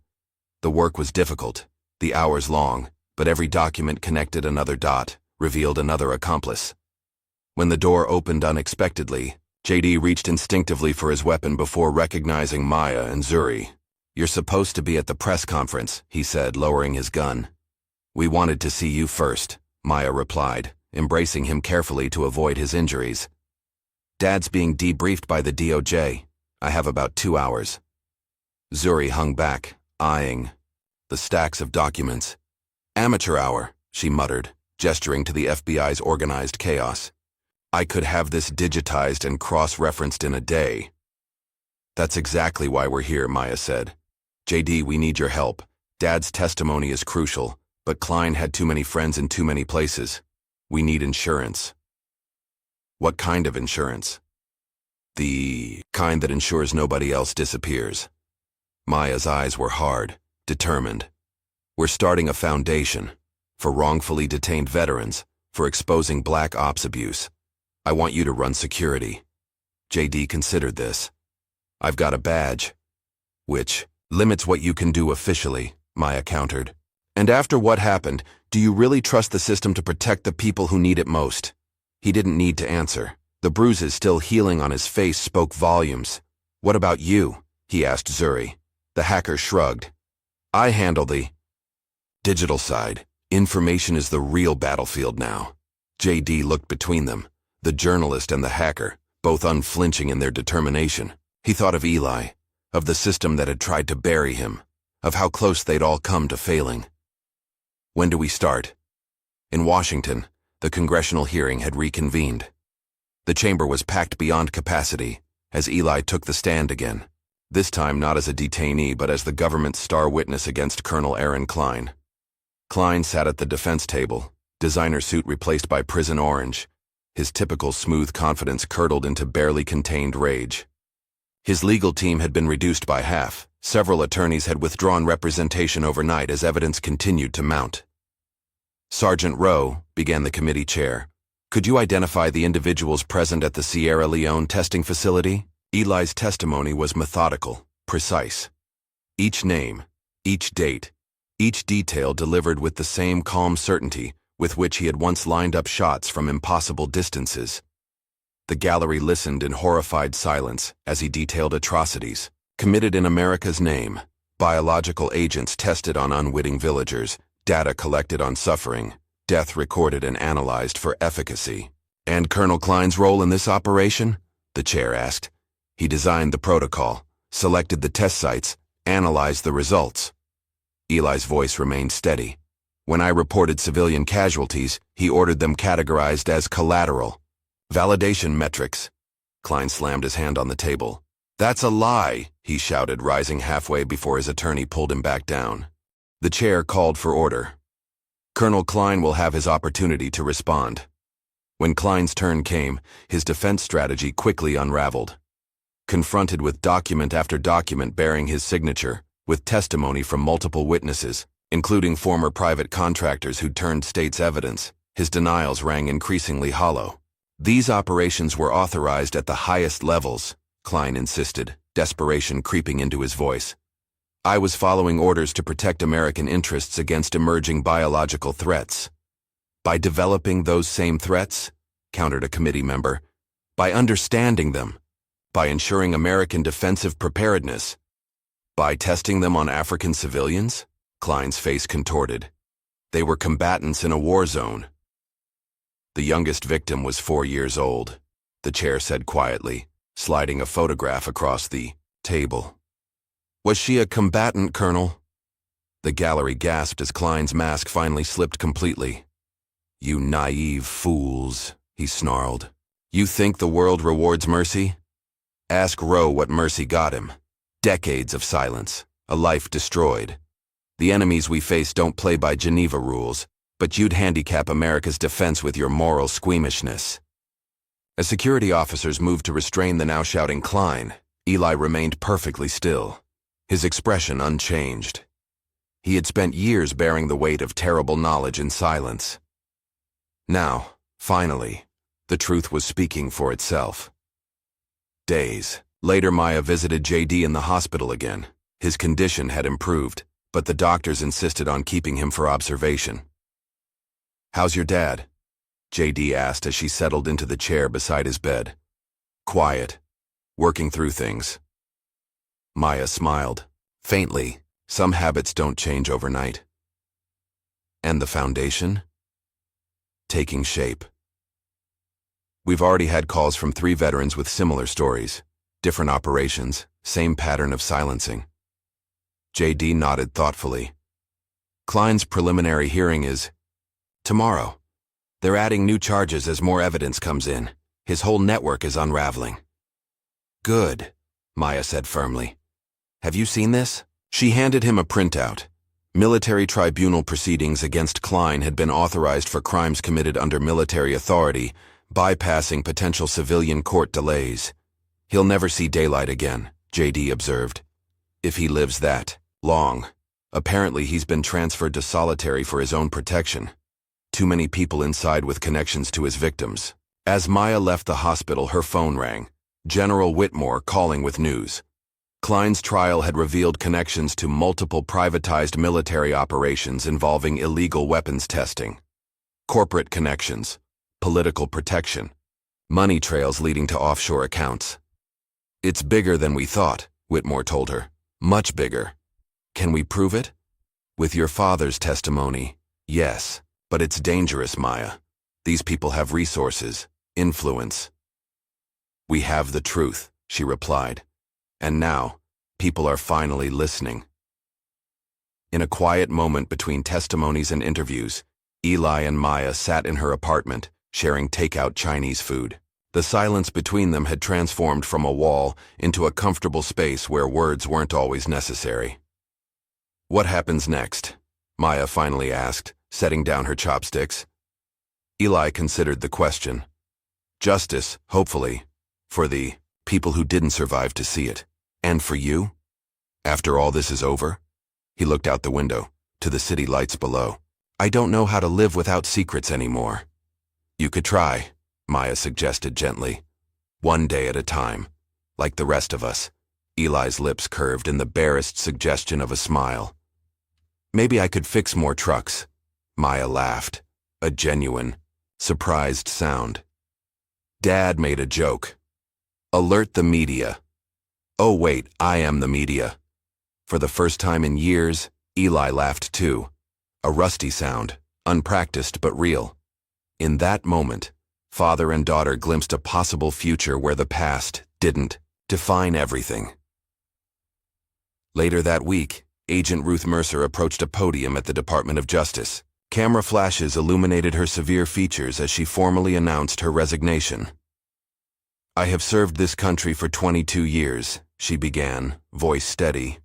The work was difficult, the hours long, but every document connected another dot, revealed another accomplice. When the door opened unexpectedly, JD reached instinctively for his weapon before recognizing Maya and Zuri. "You're supposed to be at the press conference," he said, lowering his gun. "We wanted to see you first," Maya replied, embracing him carefully to avoid his injuries. "Dad's being debriefed by the DOJ. I have about 2 hours." Zuri hung back, eyeing the stacks of documents. "Amateur hour," she muttered, gesturing to the FBI's organized chaos. "I could have this digitized and cross-referenced in a day." "That's exactly why we're here," Maya said. "JD, we need your help. Dad's testimony is crucial, But Klein had too many friends in too many places. We need insurance. What kind of insurance? The kind that ensures nobody else disappears. Maya's eyes were hard, determined. We're starting a foundation for wrongfully detained veterans, for exposing black ops abuse. I want you to run security. JD considered this. I've got a badge, which limits what you can do officially, Maya countered. And after what happened, do you really trust the system to protect the people who need it most? He didn't need to answer. The bruises still healing on his face spoke volumes. What about you? He asked Zuri. The hacker shrugged. I handle the digital side. Information is the real battlefield now. JD looked between them, the journalist and the hacker, both unflinching in their determination. He thought of Eli, of the system that had tried to bury him, of how close they'd all come to failing. When do we start? In Washington, the congressional hearing had reconvened. The chamber was packed beyond capacity as Eli took the stand again, this time not as a detainee but as the government's star witness against Colonel Aaron Klein. Klein sat at the defense table, designer suit replaced by prison orange. His typical smooth confidence curdled into barely contained rage. His legal team had been reduced by half. Several attorneys had withdrawn representation overnight as evidence continued to mount. Sergeant Rowe, began the committee chair, could you identify the individuals present at the Sierra Leone testing facility? Eli's testimony was methodical, precise. Each name, each date, each detail delivered with the same calm certainty with which he had once lined up shots from impossible distances. The gallery listened in horrified silence as he detailed atrocities committed in America's name, biological agents tested on unwitting villagers, data collected on suffering, death recorded and analyzed for efficacy. And Colonel Klein's role in this operation? The chair asked. He designed the protocol, selected the test sites, analyzed the results. Eli's voice remained steady. When I reported civilian casualties, he ordered them categorized as collateral. Validation metrics. Klein slammed his hand on the table. That's a lie, he shouted, rising halfway before his attorney pulled him back down. The chair called for order. Colonel Klein will have his opportunity to respond. When Klein's turn came, his defense strategy quickly unraveled. Confronted with document after document bearing his signature, with testimony from multiple witnesses, including former private contractors who'd turned state's evidence, his denials rang increasingly hollow. These operations were authorized at the highest levels, Klein insisted, desperation creeping into his voice. I was following orders to protect American interests against emerging biological threats. By developing those same threats, countered a committee member, by understanding them, by ensuring American defensive preparedness, by testing them on African civilians? Klein's face contorted. They were combatants in a war zone. The youngest victim was 4 years old, the chair said quietly, sliding a photograph across the table. Was she a combatant, Colonel? The gallery gasped as Klein's mask finally slipped completely. You naive fools, he snarled. You think the world rewards mercy? Ask Rowe what mercy got him. Decades of silence, a life destroyed. The enemies we face don't play by Geneva rules, but you'd handicap America's defense with your moral squeamishness. As security officers moved to restrain the now shouting Klein, Eli remained perfectly still, his expression unchanged. He had spent years bearing the weight of terrible knowledge in silence. Now, finally, the truth was speaking for itself. Days later, Maya visited JD in the hospital again. His condition had improved, but the doctors insisted on keeping him for observation. How's your dad? JD asked as she settled into the chair beside his bed. Quiet, working through things. Maya smiled, faintly. Some habits don't change overnight. And the foundation? Taking shape. We've already had calls from 3 veterans with similar stories, different operations, same pattern of silencing. JD nodded thoughtfully. Klein's preliminary hearing is tomorrow. They're adding new charges as more evidence comes in. His whole network is unraveling. Good, Maya said firmly. Have you seen this? She handed him a printout. Military tribunal proceedings against Klein had been authorized for crimes committed under military authority, bypassing potential civilian court delays. He'll never see daylight again, JD observed. If he lives that long. Apparently he's been transferred to solitary for his own protection. Too many people inside with connections to his victims. As Maya left the hospital, her phone rang. General Whitmore calling with news. Klein's trial had revealed connections to multiple privatized military operations involving illegal weapons testing, corporate connections, political protection, money trails leading to offshore accounts. It's bigger than we thought, Whitmore told her. Much bigger. Can we prove it? With your father's testimony, yes, but it's dangerous, Maya. These people have resources, influence. We have the truth, she replied. And now, people are finally listening. In a quiet moment between testimonies and interviews, Eli and Maya sat in her apartment, sharing takeout Chinese food. The silence between them had transformed from a wall into a comfortable space where words weren't always necessary. What happens next? Maya finally asked, setting down her chopsticks. Eli considered the question. Justice, hopefully, for the people who didn't survive to see it. And for you? After all this is over? He looked out the window, to the city lights below. I don't know how to live without secrets anymore. You could try, Maya suggested gently. One day at a time, like the rest of us. Eli's lips curved in the barest suggestion of a smile. Maybe I could fix more trucks. Maya laughed, a genuine, surprised sound. Dad made a joke. Alert the media. Oh wait, I am the media. For the first time in years, Eli laughed too. A rusty sound, unpracticed but real. In that moment, father and daughter glimpsed a possible future where the past didn't define everything. Later that week, Agent Ruth Mercer approached a podium at the Department of Justice. Camera flashes illuminated her severe features as she formally announced her resignation. I have served this country for 22 years, she began, voice steady.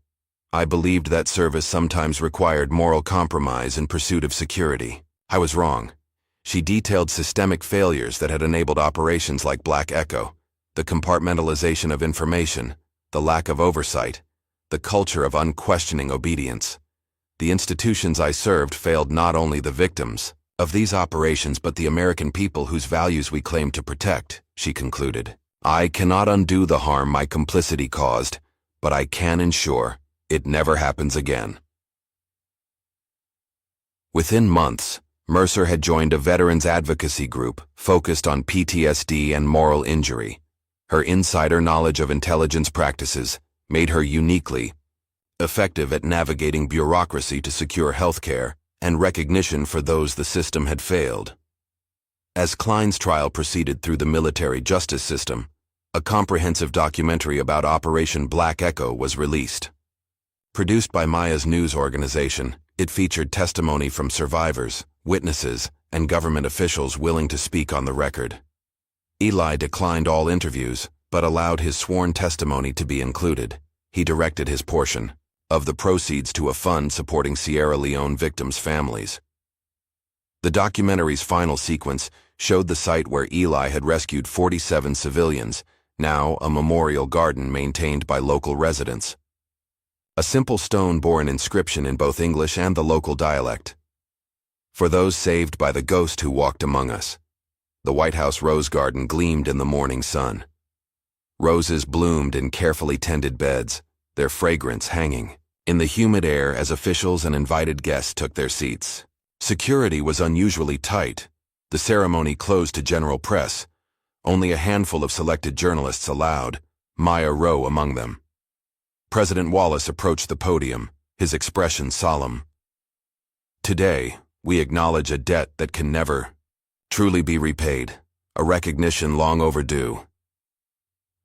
I believed that service sometimes required moral compromise in pursuit of security. I was wrong. She detailed systemic failures that had enabled operations like Black Echo, the compartmentalization of information, the lack of oversight, the culture of unquestioning obedience. The institutions I served failed not only the victims of these operations but the American people whose values we claim to protect, she concluded. I cannot undo the harm my complicity caused, but I can ensure it never happens again. Within months, Mercer had joined a veterans advocacy group focused on PTSD and moral injury. Her insider knowledge of intelligence practices made her uniquely effective at navigating bureaucracy to secure health care and recognition for those the system had failed. As Klein's trial proceeded through the military justice system, a comprehensive documentary about Operation Black Echo was released. Produced by Maya's news organization, it featured testimony from survivors, witnesses, and government officials willing to speak on the record. Eli declined all interviews, but allowed his sworn testimony to be included. He directed his portion of the proceeds to a fund supporting Sierra Leone victims' families. The documentary's final sequence showed the site where Eli had rescued 47 civilians, now a memorial garden maintained by local residents. A simple stone bore an inscription in both English and the local dialect. For those saved by the ghost who walked among us. The White House rose garden gleamed in the morning sun. Roses bloomed in carefully tended beds, their fragrance hanging in the humid air as officials and invited guests took their seats. Security was unusually tight. The ceremony closed to general press. Only a handful of selected journalists allowed, Maya Rowe among them. President Wallace approached the podium, his expression solemn. Today, we acknowledge a debt that can never truly be repaid, a recognition long overdue.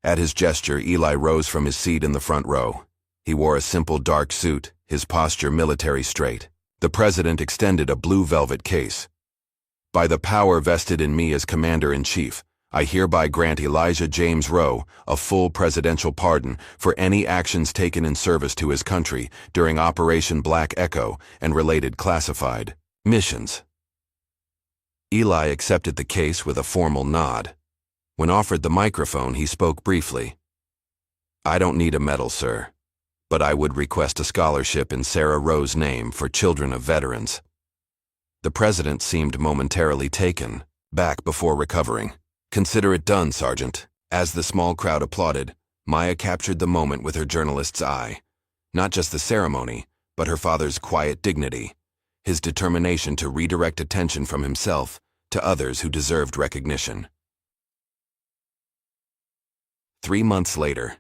At his gesture, Eli rose from his seat in the front row. He wore a simple dark suit, his posture military straight. The president extended a blue velvet case. By the power vested in me as Commander-in-Chief, I hereby grant Elijah James Rowe a full presidential pardon for any actions taken in service to his country during Operation Black Echo and related classified missions. Eli accepted the case with a formal nod. When offered the microphone, he spoke briefly. "I don't need a medal, sir, but I would request a scholarship in Sarah Rowe's name for children of veterans." The president seemed momentarily taken back before recovering. "Consider it done, Sergeant." As the small crowd applauded, Maya captured the moment with her journalist's eye. Not just the ceremony, but her father's quiet dignity, his determination to redirect attention from himself to others who deserved recognition. 3 months later,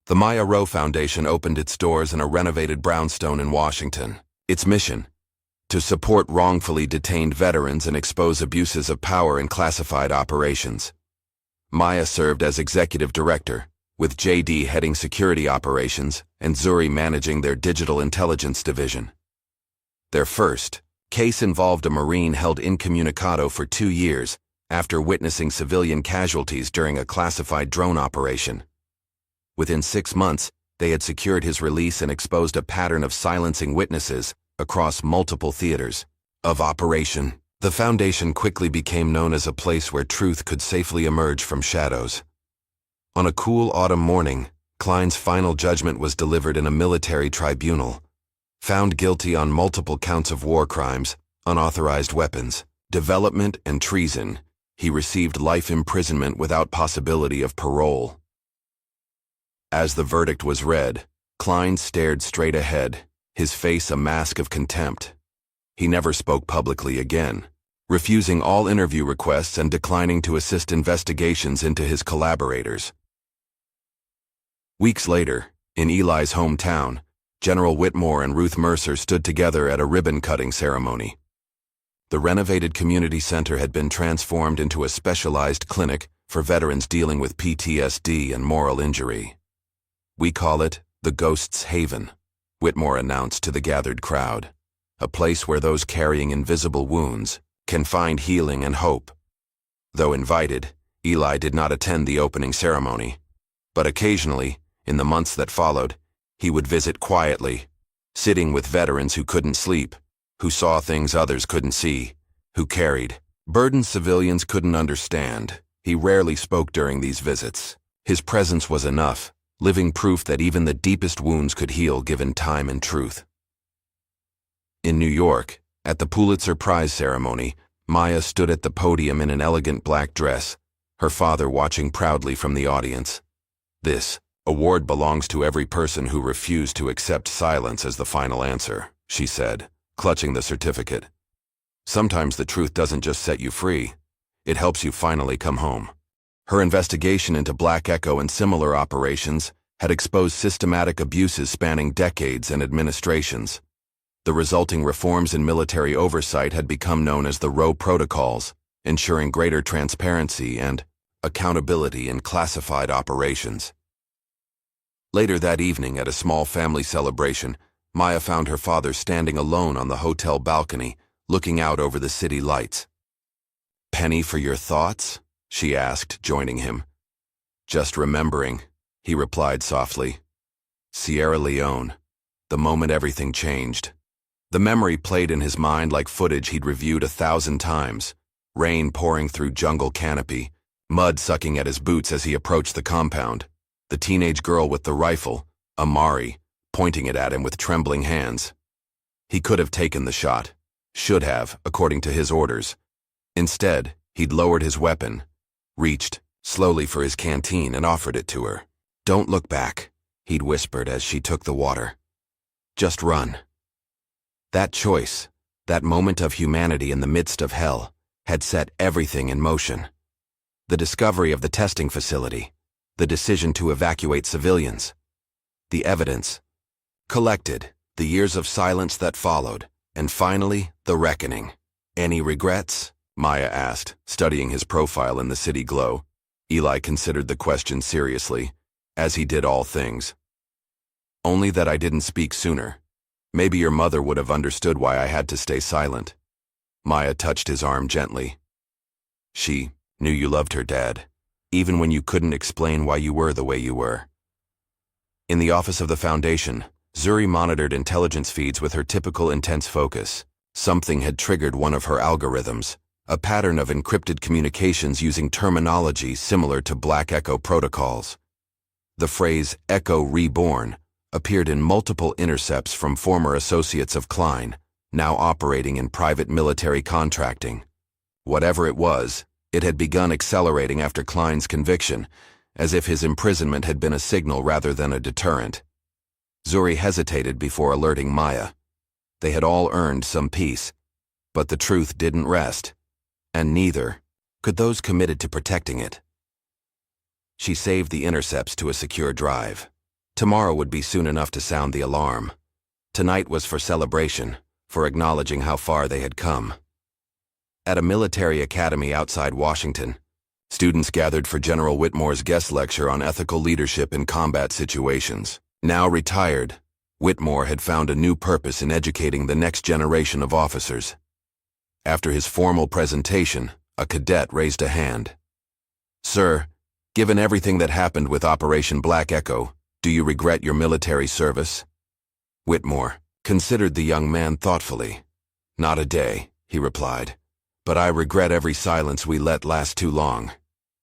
the Maya Rowe Foundation opened its doors in a renovated brownstone in Washington. Its mission: to support wrongfully detained veterans and expose abuses of power in classified operations. Maya served as executive director, with JD heading security operations and Zuri managing their digital intelligence division. Their first case involved a Marine held incommunicado for 2 years after witnessing civilian casualties during a classified drone operation. Within 6 months, they had secured his release and exposed a pattern of silencing witnesses across multiple theaters of operation. The foundation quickly became known as a place where truth could safely emerge from shadows. On a cool autumn morning, Klein's final judgment was delivered in a military tribunal. Found guilty on multiple counts of war crimes, unauthorized weapons, development, and treason, he received life imprisonment without possibility of parole. As the verdict was read, Klein stared straight ahead, his face a mask of contempt. He never spoke publicly again, refusing all interview requests and declining to assist investigations into his collaborators. Weeks later, in Eli's hometown, General Whitmore and Ruth Mercer stood together at a ribbon-cutting ceremony. The renovated community center had been transformed into a specialized clinic for veterans dealing with PTSD and moral injury. "We call it the Ghost's Haven," Whitmore announced to the gathered crowd, "a place where those carrying invisible wounds can find healing and hope." Though invited, Eli did not attend the opening ceremony, but occasionally, in the months that followed, he would visit quietly, sitting with veterans who couldn't sleep, who saw things others couldn't see, who carried burdens civilians couldn't understand. He rarely spoke during these visits. His presence was enough, living proof that even the deepest wounds could heal given time and truth. In New York, at the Pulitzer Prize ceremony, Maya stood at the podium in an elegant black dress, her father watching proudly from the audience. "This award belongs to every person who refused to accept silence as the final answer," she said, clutching the certificate. "Sometimes the truth doesn't just set you free, it helps you finally come home." Her investigation into Black Echo and similar operations had exposed systematic abuses spanning decades and administrations. The resulting reforms in military oversight had become known as the Rowe Protocols, ensuring greater transparency and accountability in classified operations. Later that evening, at a small family celebration, Maya found her father standing alone on the hotel balcony, looking out over the city lights. "Penny for your thoughts?" she asked, joining him. "Just remembering," he replied softly. "Sierra Leone, the moment everything changed." The memory played in his mind like footage he'd reviewed 1,000 times. Rain pouring through jungle canopy, mud sucking at his boots as he approached the compound. The teenage girl with the rifle, Amari, pointing it at him with trembling hands. He could have taken the shot. Should have, according to his orders. Instead, he'd lowered his weapon, reached slowly for his canteen and offered it to her. "Don't look back," he'd whispered as she took the water. "Just run." That choice, that moment of humanity in the midst of hell, had set everything in motion. The discovery of the testing facility, the decision to evacuate civilians, the evidence collected, the years of silence that followed, and finally, the reckoning. "Any regrets?" Maya asked, studying his profile in the city glow. Eli considered the question seriously, as he did all things. "Only that I didn't speak sooner. Maybe your mother would have understood why I had to stay silent." Maya touched his arm gently. "She knew you loved her, Dad." even when you couldn't explain why you were the way you were. In the office of the Foundation, Zuri monitored intelligence feeds with her typical intense focus. Something had triggered one of her algorithms, a pattern of encrypted communications using terminology similar to Black Echo protocols. The phrase Echo Reborn appeared in multiple intercepts from former associates of Klein, now operating in private military contracting. Whatever it was, it had begun accelerating after Klein's conviction, as if his imprisonment had been a signal rather than a deterrent. Zuri hesitated before alerting Maya. They had all earned some peace, but the truth didn't rest, and neither could those committed to protecting it. She saved the intercepts to a secure drive. Tomorrow would be soon enough to sound the alarm. Tonight was for celebration, for acknowledging how far they had come. At a military academy outside Washington, students gathered for General Whitmore's guest lecture on ethical leadership in combat situations. Now retired, Whitmore had found a new purpose in educating the next generation of officers. After his formal presentation, a cadet raised a hand. "Sir, given everything that happened with Operation Black Echo, do you regret your military service?" Whitmore considered the young man thoughtfully. "Not a day," he replied, "but I regret every silence we let last too long."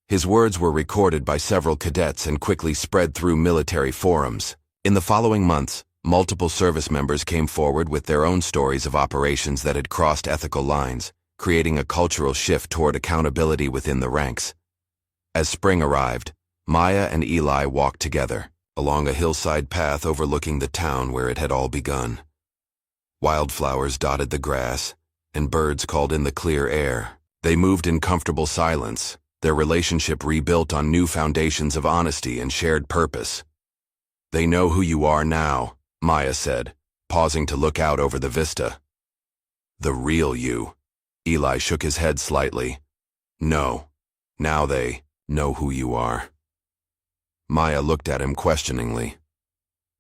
His words were recorded by several cadets and quickly spread through military forums. In the following months, multiple service members came forward with their own stories of operations that had crossed ethical lines, creating a cultural shift toward accountability within the ranks. As spring arrived, Maya and Eli walked together, along a hillside path overlooking the town where it had all begun. Wildflowers dotted the grass, and birds called in the clear air. They moved in comfortable silence, their relationship rebuilt on new foundations of honesty and shared purpose. "They know who you are now," Maya said, pausing to look out over the vista. "The real you." Eli shook his head slightly. "No, now they know who you are." Maya looked at him questioningly.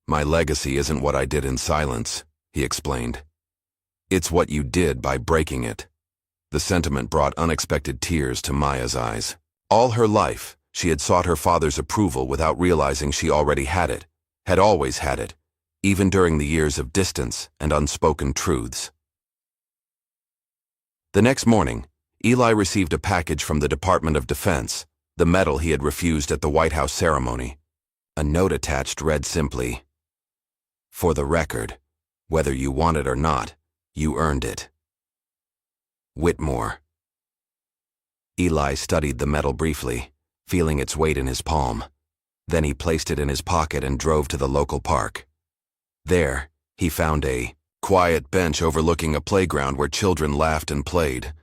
"My legacy isn't what I did in silence," he explained. "It's what you did by breaking it." The sentiment brought unexpected tears to Maya's eyes. All her life, she had sought her father's approval without realizing she already had it, had always had it, even during the years of distance and unspoken truths. The next morning, Eli received a package from the Department of Defense, the medal he had refused at the White House ceremony. A note attached read simply, "For the record, whether you want it or not, you earned it. Whitmore." Eli studied the medal briefly, feeling its weight in his palm. Then he placed it in his pocket and drove to the local park. There, he found a quiet bench overlooking a playground where children laughed and played,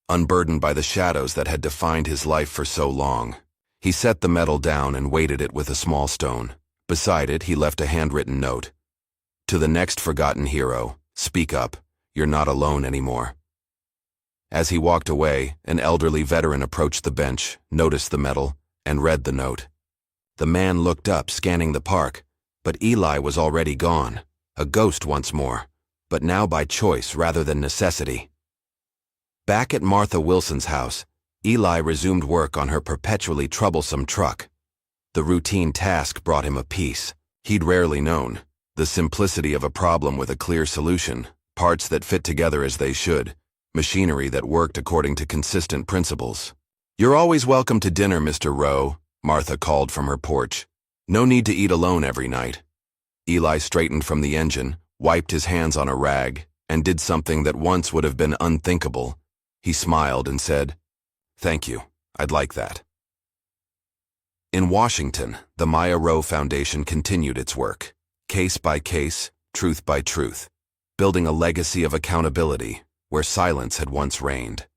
unburdened by the shadows that had defined his life for so long. He set the medal down and weighted it with a small stone. Beside it, he left a handwritten note. "To the next forgotten hero, speak up. You're not alone anymore." As he walked away, an elderly veteran approached the bench, noticed the medal, and read the note. The man looked up, scanning the park, but Eli was already gone, a ghost once more, but now by choice rather than necessity. Back at Martha Wilson's house, Eli resumed work on her perpetually troublesome truck. The routine task brought him a peace he'd rarely known, the simplicity of a problem with a clear solution, parts that fit together as they should, machinery that worked according to consistent principles. "You're always welcome to dinner, Mr. Rowe," Martha called from her porch. "No need to eat alone every night." Eli straightened from the engine, wiped his hands on a rag, and did something that once would have been unthinkable. He smiled and said, "Thank you, I'd like that." In Washington, the Maya Rowe Foundation continued its work, case by case, truth by truth, building a legacy of accountability where silence had once reigned.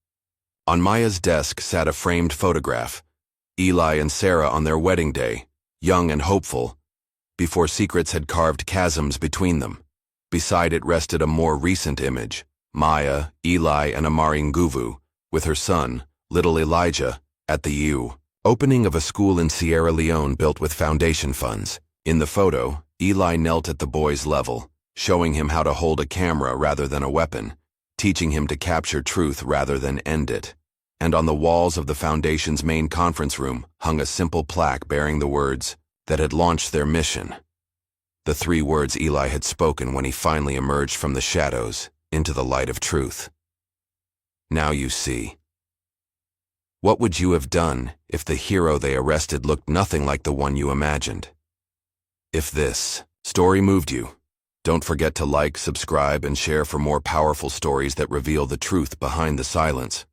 On Maya's desk sat a framed photograph, Eli and Sarah on their wedding day, young and hopeful, before secrets had carved chasms between them. Beside it rested a more recent image, Maya, Eli, and Amari Nguvu, with her son, little Elijah, at the opening of a school in Sierra Leone built with foundation funds. In the photo, Eli knelt at the boy's level, showing him how to hold a camera rather than a weapon, teaching him to capture truth rather than end it. and on the walls of the Foundation's main conference room hung a simple plaque bearing the words that had launched their mission. The 3 words Eli had spoken when he finally emerged from the shadows into the light of truth. Now you see. What would you have done if the hero they arrested looked nothing like the one you imagined? If this story moved you, don't forget to like, subscribe, and share for more powerful stories that reveal the truth behind the silence.